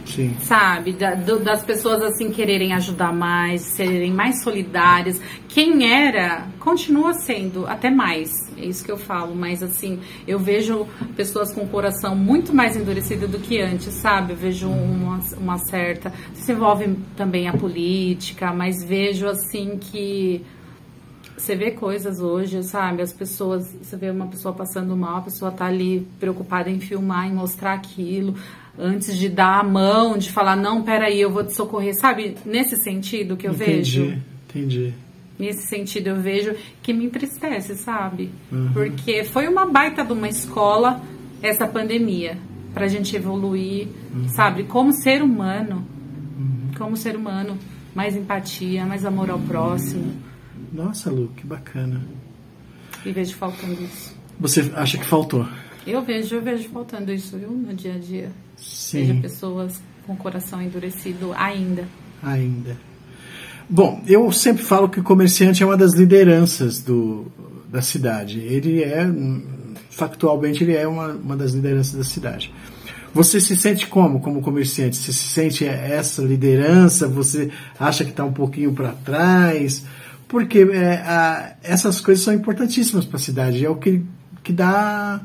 Sim. Sabe, das pessoas assim quererem ajudar mais, serem mais solidárias. Quem era, continua sendo, até mais, é isso que eu falo, mas assim, eu vejo pessoas com o coração muito mais endurecido do que antes, sabe? Eu vejo uma certa, se envolve também a política, mas vejo assim que você vê coisas hoje, sabe? As pessoas, você vê uma pessoa passando mal, a pessoa tá ali preocupada em filmar, em mostrar aquilo, antes de dar a mão, de falar, não, peraí, eu vou te socorrer, sabe? Nesse sentido que eu vejo. Entendi. Nesse sentido eu vejo que me entristece, sabe? Porque foi uma baita de uma escola essa pandemia, pra gente evoluir, sabe? Como ser humano, mais empatia, mais amor ao próximo. Nossa, Lu, que bacana. E vejo faltando isso. Você acha que faltou? Eu vejo faltando isso, viu, no dia a dia. Sim. Vejo pessoas com o coração endurecido ainda. Bom, eu sempre falo que o comerciante é uma das lideranças da cidade. Ele factualmente, ele é uma das lideranças da cidade. Você se sente como comerciante? Você se sente essa liderança? Você acha que está um pouquinho para trás? Porque essas coisas são importantíssimas para a cidade. É o que dá,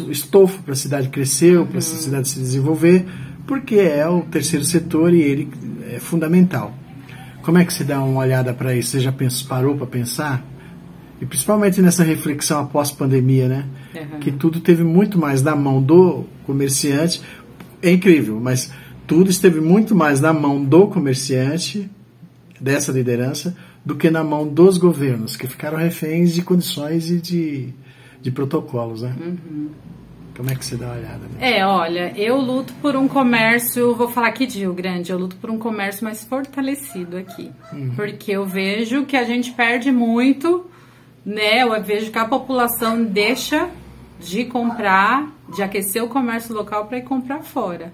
estofo para a cidade crescer, para a cidade se desenvolver, porque é o terceiro setor e ele é fundamental. Como é que você dá uma olhada para isso? Você já parou para pensar? E principalmente nessa reflexão após pandemia, né? Que tudo teve muito mais na mão do comerciante. É incrível, mas tudo esteve muito mais na mão do comerciante, dessa liderança, do que na mão dos governos, que ficaram reféns de condições e de protocolos, né? Como é que você dá uma olhada? Né? Olha, eu luto por um comércio, vou falar aqui de Rio Grande, eu luto por um comércio mais fortalecido aqui. Porque eu vejo que a gente perde muito, né? Eu vejo que a população deixa de comprar, de aquecer o comércio local para ir comprar fora.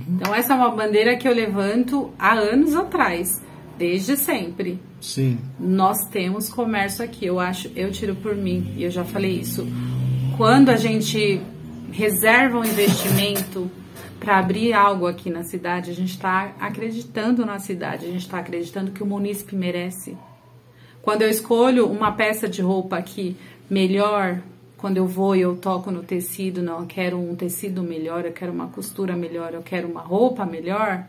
Então essa é uma bandeira que eu levanto há anos atrás, desde sempre. Sim. Nós temos comércio aqui, eu tiro por mim, e eu já falei isso. Quando a gente reserva um investimento para abrir algo aqui na cidade, a gente está acreditando na cidade, a gente está acreditando que o munícipe merece. Quando eu escolho uma peça de roupa aqui melhor, quando eu vou e eu toco no tecido, não, eu quero um tecido melhor, eu quero uma costura melhor, eu quero uma roupa melhor,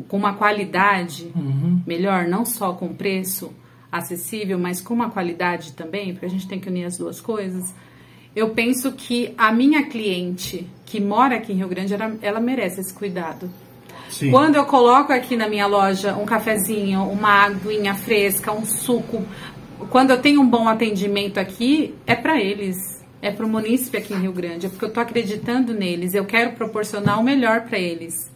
com uma qualidade melhor, não só com preço acessível, mas com uma qualidade também, porque a gente tem que unir as duas coisas. Eu penso que a minha cliente que mora aqui em Rio Grande, ela merece esse cuidado. Sim. Quando eu coloco aqui na minha loja um cafezinho, uma aguinha fresca, um suco, quando eu tenho um bom atendimento aqui, é para eles, é para o munícipe aqui em Rio Grande, é porque eu estou acreditando neles, eu quero proporcionar o melhor para eles,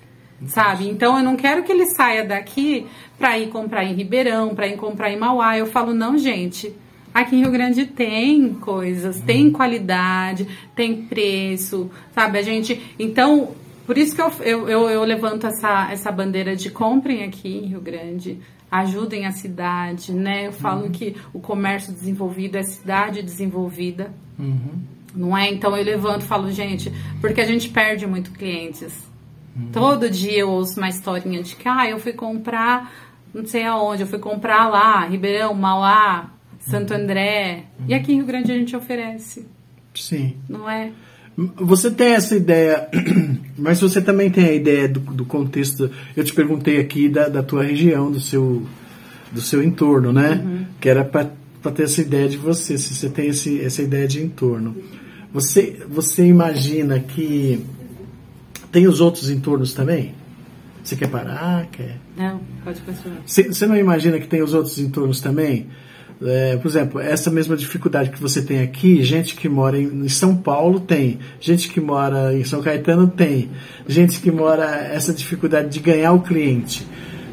sabe? Então eu não quero que ele saia daqui para ir comprar em Ribeirão, para ir comprar em Mauá. Eu falo, não, gente, Aqui em Rio Grande tem coisas, tem qualidade, tem preço, sabe? A gente... Então, por isso que eu levanto essa bandeira de comprem aqui em Rio Grande, ajudem a cidade, né? Eu falo que o comércio desenvolvido é cidade desenvolvida, não é? Então, eu levanto e falo, gente, porque a gente perde muito clientes. Todo dia eu ouço uma historinha de que, eu fui comprar, não sei aonde, eu fui comprar lá, Ribeirão, Mauá, Santo André. E aqui em Rio Grande a gente oferece. Sim. Não é? Você tem essa ideia, mas você também tem a ideia do contexto. Eu te perguntei aqui da tua região, do seu entorno, né? Que era para ter essa ideia de você, se você tem essa ideia de entorno. Você imagina que tem os outros entornos também? Você quer parar? Quer? Não, pode continuar. Você não imagina que tem os outros entornos também? Por exemplo, essa mesma dificuldade que você tem aqui, gente que mora em São Paulo tem, gente que mora em São Caetano tem, gente que mora essa dificuldade de ganhar o cliente,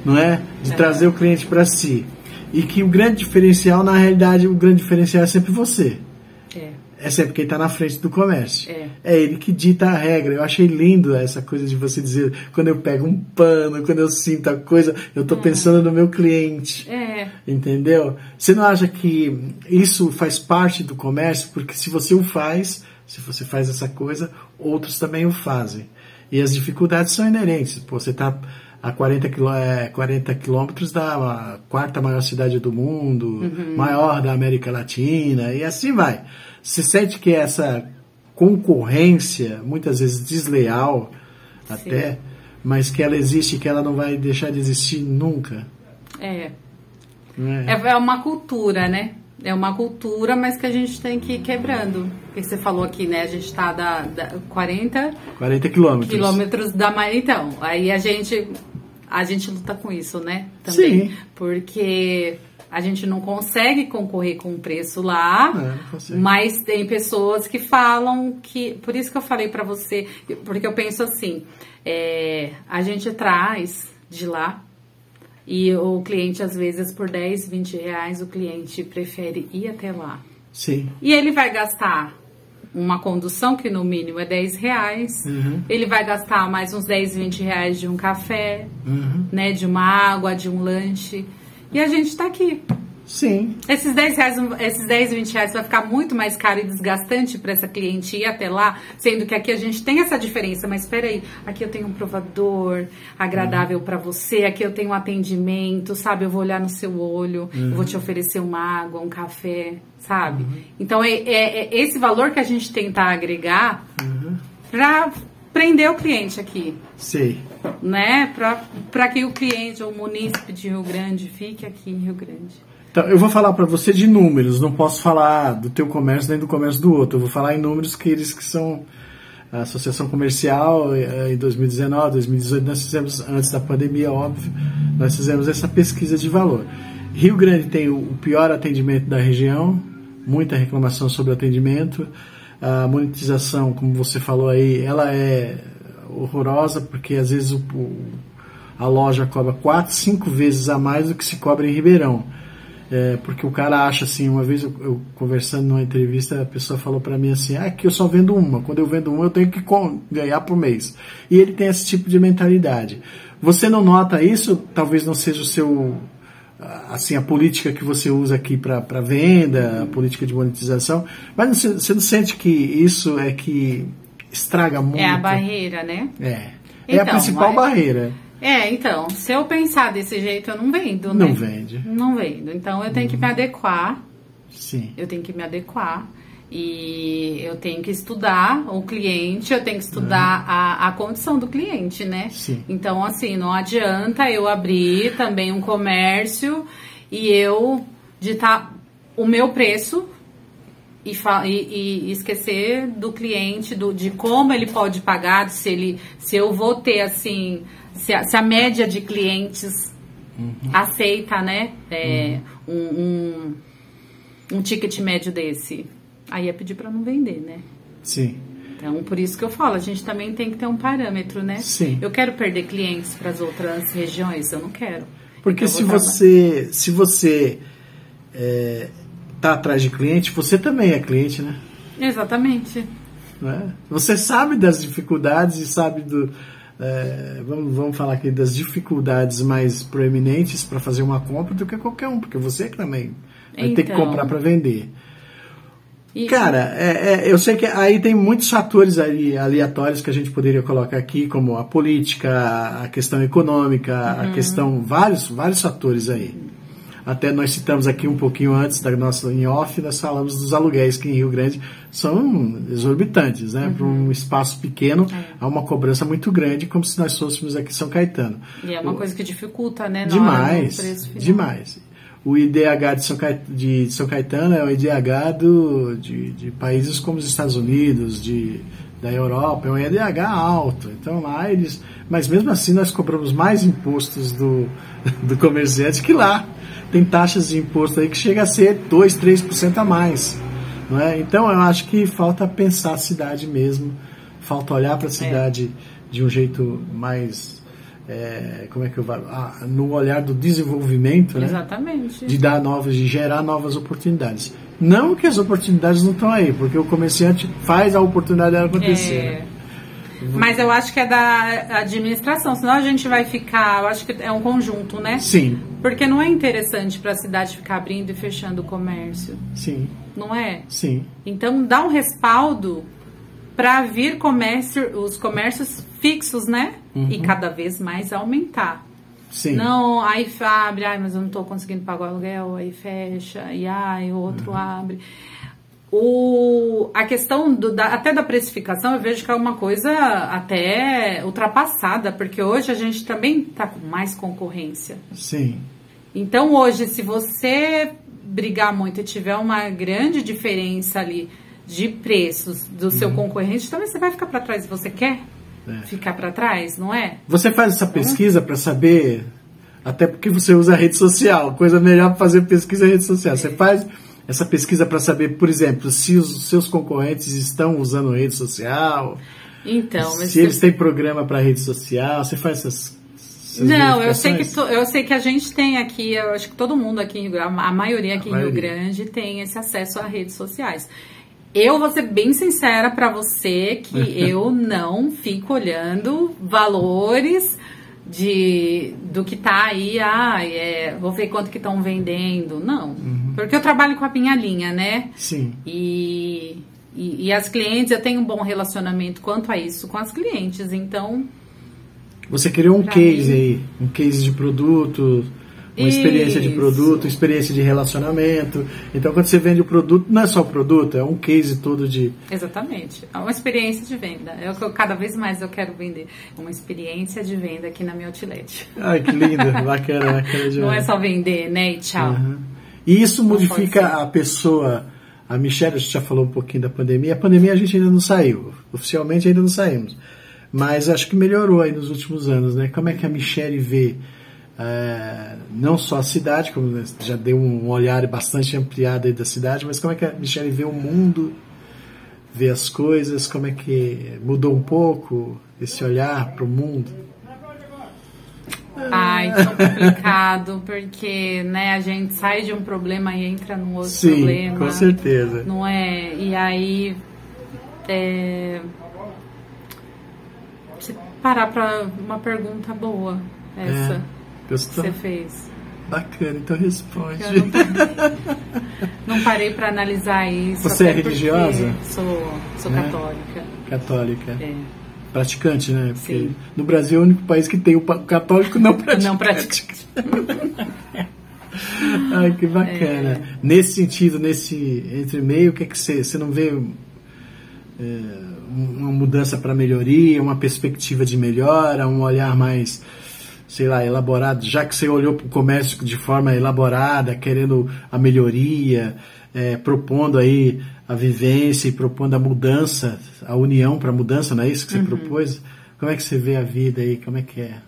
não é? De trazer o cliente para si. E que o grande diferencial, na realidade, o grande diferencial é sempre você. É sempre quem está na frente do comércio. É ele que dita a regra. Eu achei lindo essa coisa de você dizer, quando eu pego um pano, quando eu sinto a coisa, eu estou pensando no meu cliente. Entendeu? Você não acha que isso faz parte do comércio? Porque se você faz essa coisa, outros também o fazem. E as dificuldades são inerentes. Pô, você está a 40 quilômetros da quarta maior cidade do mundo, maior da América Latina, e assim vai. Você sente que essa concorrência, muitas vezes desleal até, mas que ela existe e que ela não vai deixar de existir nunca? É uma cultura, né? É uma cultura, mas que a gente tem que ir quebrando. Porque você falou aqui, né? A gente está da 40 quilômetros da Maria. Então, aí a gente luta com isso, né? Também. Sim. Porque a gente não consegue concorrer com o preço lá, mas tem pessoas que falam que... Por isso que eu falei pra você, porque eu penso assim, a gente traz de lá e o cliente, às vezes, por 10, 20 reais, o cliente prefere ir até lá. Sim. E ele vai gastar uma condução que no mínimo é 10 reais, ele vai gastar mais uns 10, 20 reais de um café, né, de uma água, de um lanche. E a gente tá aqui. Sim. Esses 10, 20 reais vai ficar muito mais caro e desgastante para essa cliente ir até lá, sendo que aqui a gente tem essa diferença. Mas espera aí, aqui eu tenho um provador agradável para você, aqui eu tenho um atendimento, sabe? Eu vou olhar no seu olho, eu vou te oferecer uma água, um café, sabe? Então é esse valor que a gente tenta agregar para prender o cliente aqui. Sim. Né? Para que o cliente, o munícipe de Rio Grande, fique aqui em Rio Grande. Então, eu vou falar para você de números, não posso falar do teu comércio nem do comércio do outro. Eu vou falar em números que são a Associação Comercial em 2019, 2018, nós fizemos, antes da pandemia, óbvio, nós fizemos essa pesquisa de valor. Rio Grande tem o pior atendimento da região, muita reclamação sobre o atendimento. A monetização, como você falou aí, ela é horrorosa, porque às vezes a loja cobra 4, 5 vezes a mais do que se cobra em Ribeirão. Porque o cara acha assim, uma vez eu conversando numa entrevista, a pessoa falou para mim assim, que eu só vendo uma, quando eu vendo uma eu tenho que ganhar por mês. E ele tem esse tipo de mentalidade. Você não nota isso? Talvez não seja o seu, assim, a política que você usa aqui para venda, a política de monetização, mas você não sente que isso é que estraga muito? É a barreira, né? É a principal barreira. Então, se eu pensar desse jeito, eu não vendo, né? Não vende. Não vendo. Então, eu tenho que me adequar. Sim. Eu tenho que me adequar. E eu tenho que estudar o cliente, eu tenho que estudar a condição do cliente, né? Sim. Então, assim, não adianta eu abrir também um comércio e eu ditar o meu preço e esquecer do cliente, de como ele pode pagar, se eu vou ter, assim... Se a média de clientes aceita, né, um ticket médio desse, aí é pedir para não vender, né? Sim. Então, por isso que eu falo, a gente também tem que ter um parâmetro, né? Sim. Eu quero perder clientes para as outras regiões? Eu não quero. Porque então, se você está atrás de cliente, você também é cliente, né? Exatamente. Né? Você sabe das dificuldades e sabe vamos falar aqui das dificuldades mais proeminentes para fazer uma compra do que qualquer um, porque você também vai ter que comprar para vender. Cara, eu sei que aí tem muitos fatores aí aleatórios que a gente poderia colocar aqui, como a política, a questão econômica, a questão, vários fatores aí. Até nós citamos aqui um pouquinho antes da nossa em off, nós falamos dos aluguéis que em Rio Grande são exorbitantes, né? Para um espaço pequeno, há uma cobrança muito grande, como se nós fôssemos aqui em São Caetano. E é uma coisa que dificulta, né? Demais. O IDH de São Caetano é o IDH de países como os Estados Unidos, da Europa, é um IDH alto. Então lá mas mesmo assim nós cobramos mais impostos do comerciante que lá. Tem taxas de imposto aí que chega a ser 2-3% a mais. Não é? Então eu acho que falta pensar a cidade mesmo, falta olhar para a cidade de um jeito mais, no olhar do desenvolvimento, né? Exatamente. De gerar novas oportunidades. Não que as oportunidades não estão aí, porque o comerciante faz a oportunidade dela acontecer. Né? Mas eu acho que é da administração, senão a gente vai ficar, eu acho que é um conjunto, né? Sim. Porque não é interessante para a cidade ficar abrindo e fechando o comércio. Sim. Não é? Sim. Então dá um respaldo para vir os comércios fixos, né? E cada vez mais aumentar. Sim. Não, aí abre, mas eu não estou conseguindo pagar o aluguel, aí fecha, e o outro abre. A questão até da precificação, eu vejo que é uma coisa até ultrapassada, porque hoje a gente também está com mais concorrência. Sim. Então hoje, se você brigar muito e tiver uma grande diferença ali de preços do seu concorrente, também você vai ficar para trás. Você quer ficar para trás, não é? Você faz essa pesquisa para saber, até porque você usa a rede social, coisa melhor para fazer pesquisa em rede social. Você faz essa pesquisa para saber, por exemplo, se os seus concorrentes estão usando rede social, então, se eles têm programa para rede social, você faz essas não, eu sei que a gente tem aqui, eu acho que todo mundo aqui em Rio Grande, a maioria aqui em Rio Grande tem esse acesso a redes sociais. Eu vou ser bem sincera para você que eu não fico olhando valores do que tá aí, vou ver quanto que estão vendendo. Não, porque eu trabalho com a minha linha, né? Sim. E as clientes, eu tenho um bom relacionamento quanto a isso com as clientes, então... Você criou um case aí, um case de produto, uma experiência de produto, experiência de relacionamento. Então, quando você vende o produto, não é só o produto, é um case todo de... Exatamente. É uma experiência de venda. Cada vez mais eu quero vender uma experiência de venda aqui na minha outlet. Ai, que lindo. Bacana demais. Não é só vender, né? E tchau. E isso modifica a pessoa... A Michelle, a gente já falou um pouquinho da pandemia. A pandemia a gente ainda não saiu. Oficialmente ainda não saímos. Mas acho que melhorou aí nos últimos anos, né? Como é que a Michelle vê não só a cidade, como já deu um olhar bastante ampliado aí da cidade, mas como é que a Michelle vê o mundo, vê as coisas, como é que mudou um pouco esse olhar para o mundo? Ai, tão complicado, porque né, a gente sai de um problema e entra num outro problema. Sim, com certeza. Não é? E aí... Se parar para uma pergunta boa, essa que você fez. Bacana, então responde. Não parei para analisar isso. Você é religiosa? Sou né? Católica. Católica. É. Praticante, né? Porque sim. No Brasil é o único país que tem o católico não praticante. Não praticante. Ai, que bacana. Nesse sentido, nesse entremeio, o que é que você não vê uma mudança para melhoria, uma perspectiva de melhora, um olhar mais, sei lá, elaborado, já que você olhou para o comércio de forma elaborada, querendo a melhoria, propondo aí a vivência e propondo a mudança, a união para a mudança, não é isso que você propôs? Como é que você vê a vida aí? Como é que é?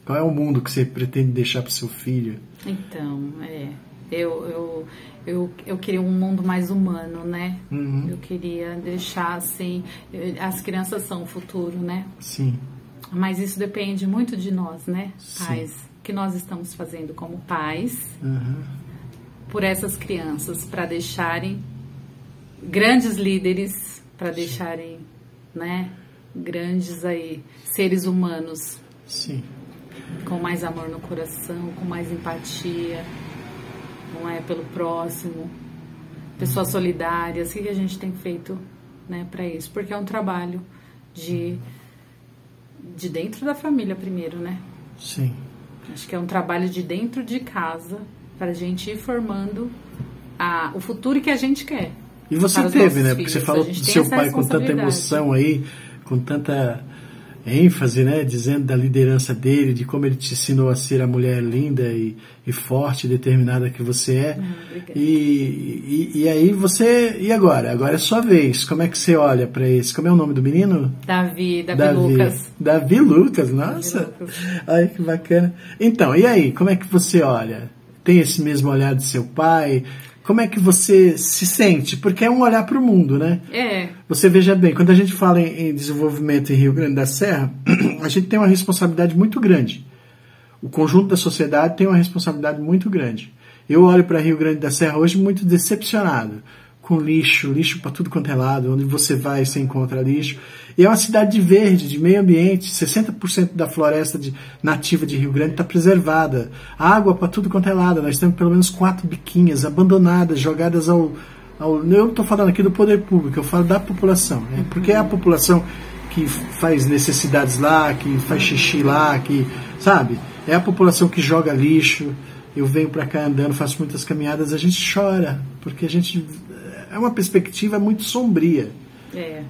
Qual é o mundo que você pretende deixar para o seu filho? Então, eu queria um mundo mais humano, né? Eu queria deixar, assim... As crianças são o futuro, né? Sim. Mas isso depende muito de nós, né? Sim. Pais. O que nós estamos fazendo como pais por essas crianças, para deixarem grandes líderes, para deixarem, né, grandes aí seres humanos. Sim. Com mais amor no coração, com mais empatia, não é, pelo próximo, pessoas solidárias. O que a gente tem feito, né, para isso? Porque é um trabalho de dentro da família primeiro, né? Sim. Acho que é um trabalho de dentro de casa para a gente ir formando o futuro que a gente quer. E você teve, né? Porque você falou do seu pai com tanta emoção aí, com tanta ênfase, né? Dizendo da liderança dele, de como ele te ensinou a ser a mulher linda e forte, determinada que você é. E aí você... E agora? Agora é sua vez. Como é que você olha para esse? Como é o nome do menino? Davi Lucas. Davi Lucas, nossa! Davi Lucas. Ai, que bacana. Então, e aí? Como é que você olha? Tem esse mesmo olhar de seu pai? Como é que você se sente? Porque é um olhar para o mundo, né? É. Você veja bem, quando a gente fala em desenvolvimento em Rio Grande da Serra, a gente tem uma responsabilidade muito grande. O conjunto da sociedade tem uma responsabilidade muito grande. Eu olho para Rio Grande da Serra hoje muito decepcionado, com lixo para tudo quanto é lado, onde você vai você encontra lixo. E é uma cidade de verde, de meio ambiente, 60% da floresta nativa de Rio Grande está preservada. Água para tudo quanto é lado, nós temos pelo menos 4 biquinhas abandonadas, jogadas ao... Eu não estou falando aqui do poder público, eu falo da população, né? Porque é a população que faz necessidades lá, que faz xixi lá, que, sabe? É a população que joga lixo. Eu venho para cá andando, faço muitas caminhadas, a gente chora, porque a gente... É uma perspectiva muito sombria,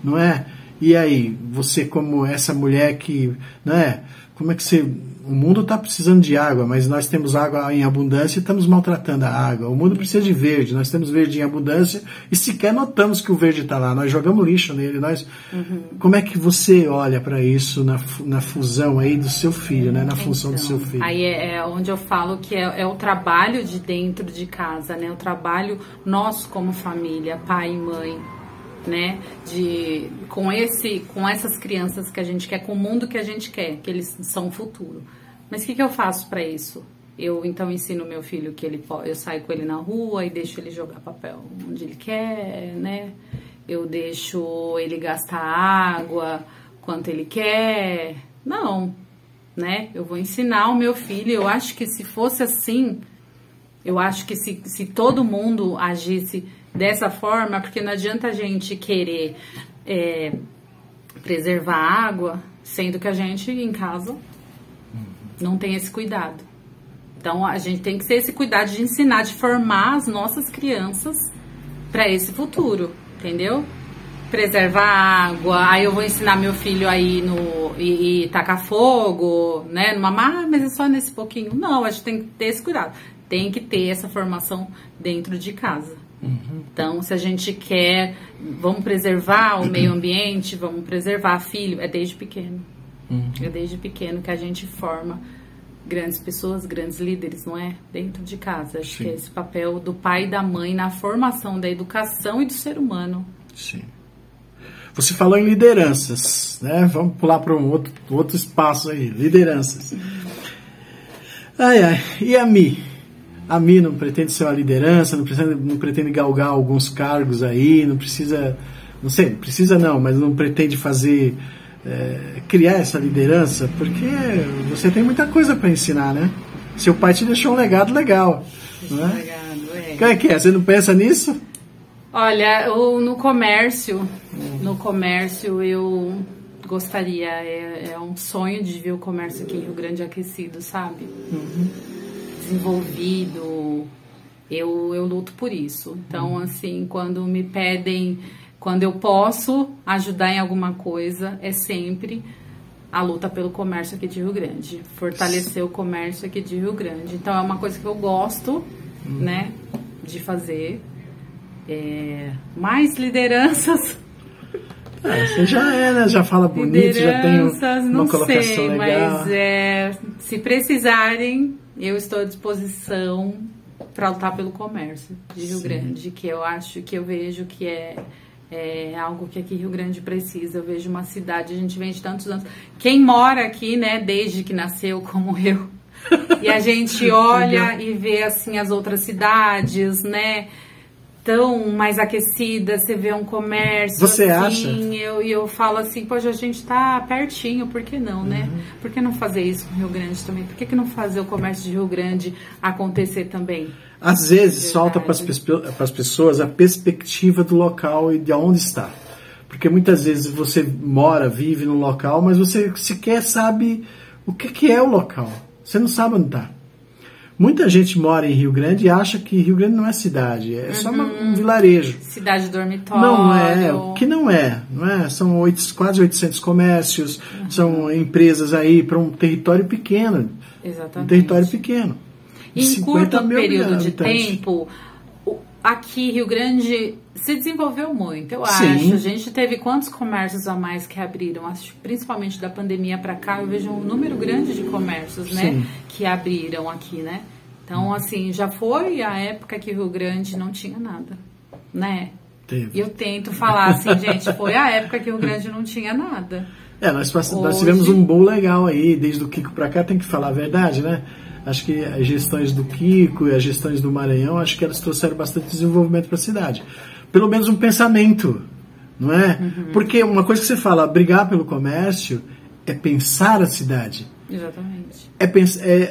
não é? E aí, você como essa mulher que... Não é? Como é que você... O mundo está precisando de água, mas nós temos água em abundância e estamos maltratando a água. O mundo precisa de verde, nós temos verde em abundância e sequer notamos que o verde está lá. Nós jogamos lixo nele. Como é que você olha para isso na fusão aí do seu filho, né? Na função do seu filho? Aí é onde eu falo que é o trabalho de dentro de casa, né? O trabalho nosso como família, pai e mãe, né, com essas crianças que a gente quer, com o mundo que a gente quer, que eles são o futuro. Mas o que eu faço para isso? Eu então ensino meu filho que eu saio com ele na rua e deixo ele jogar papel onde ele quer, né? Eu deixo ele gastar água quanto ele quer. Não, né? Eu vou ensinar o meu filho. Eu acho que se fosse assim, eu acho que se todo mundo agisse dessa forma, porque não adianta a gente querer preservar a água, sendo que a gente em casa não tem esse cuidado. Então a gente tem que ter esse cuidado de ensinar, de formar as nossas crianças para esse futuro, entendeu? Preservar a água, aí eu vou ensinar meu filho aí e tacar fogo, né? Mas é só nesse pouquinho. Não, a gente tem que ter esse cuidado. Tem que ter essa formação dentro de casa. Então, se a gente quer, vamos preservar o meio ambiente, vamos preservar filho, é desde pequeno. É desde pequeno que a gente forma grandes pessoas, grandes líderes, não é? Dentro de casa. Acho que é esse papel do pai e da mãe na formação da educação e do ser humano. Sim. Você falou em lideranças, né? Vamos pular para um outro espaço aí, lideranças. E a Mi? A Mi não pretende ser uma liderança, não pretende galgar alguns cargos aí, não precisa, não sei, precisa não, mas não pretende fazer, criar essa liderança, porque você tem muita coisa para ensinar, né? Seu pai te deixou um legado legal. Não é? Como é que é? Você não pensa nisso? Olha, no comércio eu gostaria, é um sonho de ver o comércio aqui em Rio Grande aquecido, sabe? Desenvolvido, eu luto por isso. Então, assim, quando me pedem, quando eu posso ajudar em alguma coisa, é sempre a luta pelo comércio aqui de Rio Grande, fortalecer o comércio aqui de Rio Grande. Então, é uma coisa que eu gosto, né, de fazer. Mais lideranças. Você já né? Já fala bonito, já tem uma colocação legal. Mas se precisarem, eu estou à disposição para lutar pelo comércio de Rio Grande, que eu acho, que eu vejo que é algo que aqui Rio Grande precisa. Eu vejo uma cidade, a gente vem de tantos anos. Quem mora aqui, né, desde que nasceu, como eu, E a gente olha e vê, assim, as outras cidades, né? Tão mais aquecidas, você vê um comércio. Você assim, acha? Eu falo assim, poxa, a gente tá pertinho, por que não, né? Por que não fazer isso com o Rio Grande também? Por que não fazer o comércio de Rio Grande acontecer também? Às vezes falta para as pessoas a perspectiva do local e de onde está. Porque muitas vezes você mora, vive num local, mas você sequer sabe o que é o local. Você não sabe onde está. Muita gente mora em Rio Grande e acha que Rio Grande não é cidade, é só um vilarejo. Cidade dormitório. Não é, o que não é. São quase 800 comércios, são empresas aí para um território pequeno. Exatamente. Um território pequeno. E em curto período de tempo, aqui Rio Grande se desenvolveu muito, eu acho. A gente teve quantos comércios a mais que abriram? Acho, principalmente da pandemia para cá, eu vejo um número grande de comércios, né, que abriram aqui, né? Então, assim, já foi a época que Rio Grande não tinha nada, né? E eu tento falar assim, gente, foi a época que Rio Grande não tinha nada. Nós tivemos um boom legal aí, desde o Kiko para cá, tem que falar a verdade, né? Acho que as gestões do Kiko e as gestões do Maranhão, acho que elas trouxeram bastante desenvolvimento para a cidade. Pelo menos um pensamento, não é? Porque uma coisa que você fala, brigar pelo comércio, é pensar a cidade. Exatamente.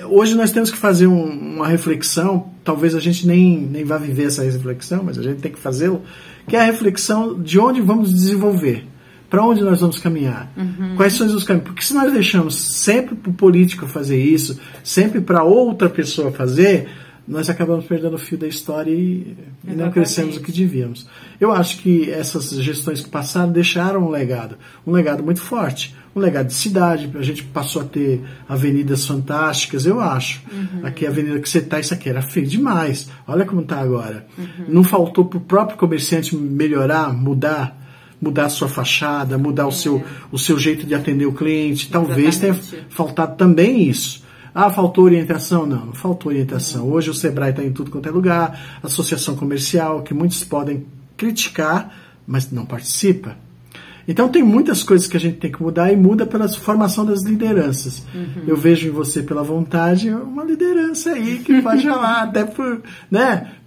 Hoje nós temos que fazer uma reflexão, talvez a gente nem vá viver essa reflexão, mas a gente tem que fazê-lo, que é a reflexão de onde vamos desenvolver. Para onde nós vamos caminhar? Quais são os caminhos? Porque se nós deixamos sempre para o político fazer isso, sempre para outra pessoa fazer, nós acabamos perdendo o fio da história e não crescemos o que devíamos. Eu acho que essas gestões que passaram deixaram um legado muito forte, um legado de cidade. A gente passou a ter avenidas fantásticas, eu acho. Aqui a avenida que você está, isso aqui era feio demais. Olha como está agora. Não faltou para o próprio comerciante melhorar, mudar a sua fachada, mudar o seu jeito de atender o cliente. Talvez tenha faltado também isso. Faltou orientação? Não faltou orientação. Hoje o Sebrae está em tudo quanto é lugar, associação comercial, que muitos podem criticar, mas não participa. Então tem muitas coisas que a gente tem que mudar e muda pela formação das lideranças. Eu vejo em você, pela vontade, uma liderança aí que pode falar, até por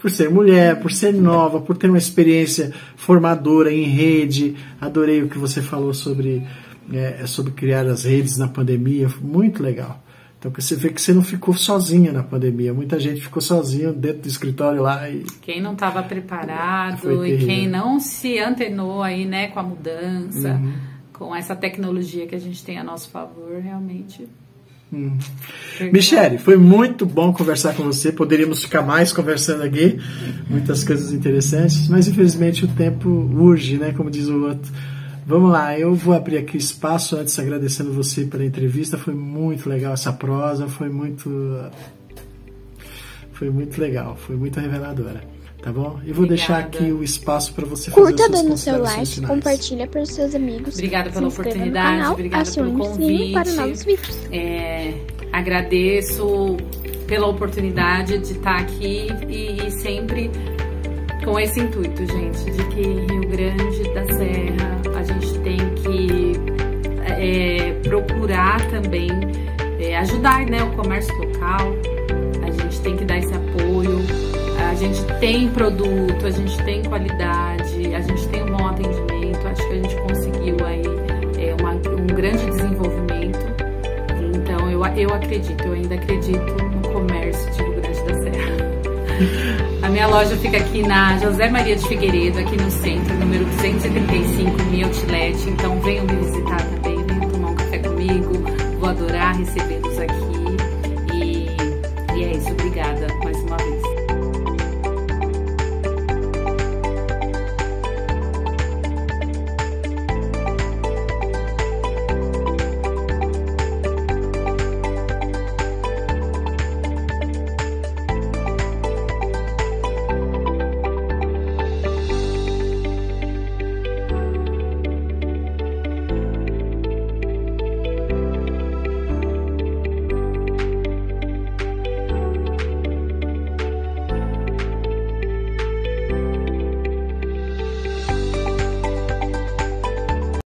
ser mulher, por ser nova, por ter uma experiência formadora em rede. Adorei o que você falou sobre criar as redes na pandemia, muito legal. Então você vê que você não ficou sozinha na pandemia. Muita gente ficou sozinha dentro do escritório lá. Quem não estava preparado e quem não se antenou aí, né, com a mudança, com essa tecnologia que a gente tem a nosso favor, realmente. Michele, foi muito bom conversar com você. Poderíamos ficar mais conversando aqui. Muitas coisas interessantes, mas infelizmente o tempo urge, né, como diz o outro. Vamos lá, eu vou abrir aqui espaço antes agradecendo você pela entrevista. Foi muito legal essa prosa, foi muito legal, foi muito reveladora, tá bom? E vou deixar aqui o espaço para você fazer curta dando seu like, compartilha para os seus amigos. Obrigada pela oportunidade, canal, obrigada pelo convite. Para novos vídeos. Agradeço pela oportunidade de estar aqui e sempre com esse intuito, gente, de que Rio Grande da Serra a gente tem que procurar também ajudar, né, o comércio local. A gente tem que dar esse apoio. A gente tem produto, a gente tem qualidade, a gente tem um bom atendimento. Acho que a gente conseguiu aí um grande desenvolvimento. Então eu ainda acredito no comércio de Rio Grande da Serra. A minha loja fica aqui na José Maria de Figueiredo, aqui no centro, número 235, Mi Outlet. Então venham me visitar também, venham tomar um café comigo. Vou adorar recebê-los aqui.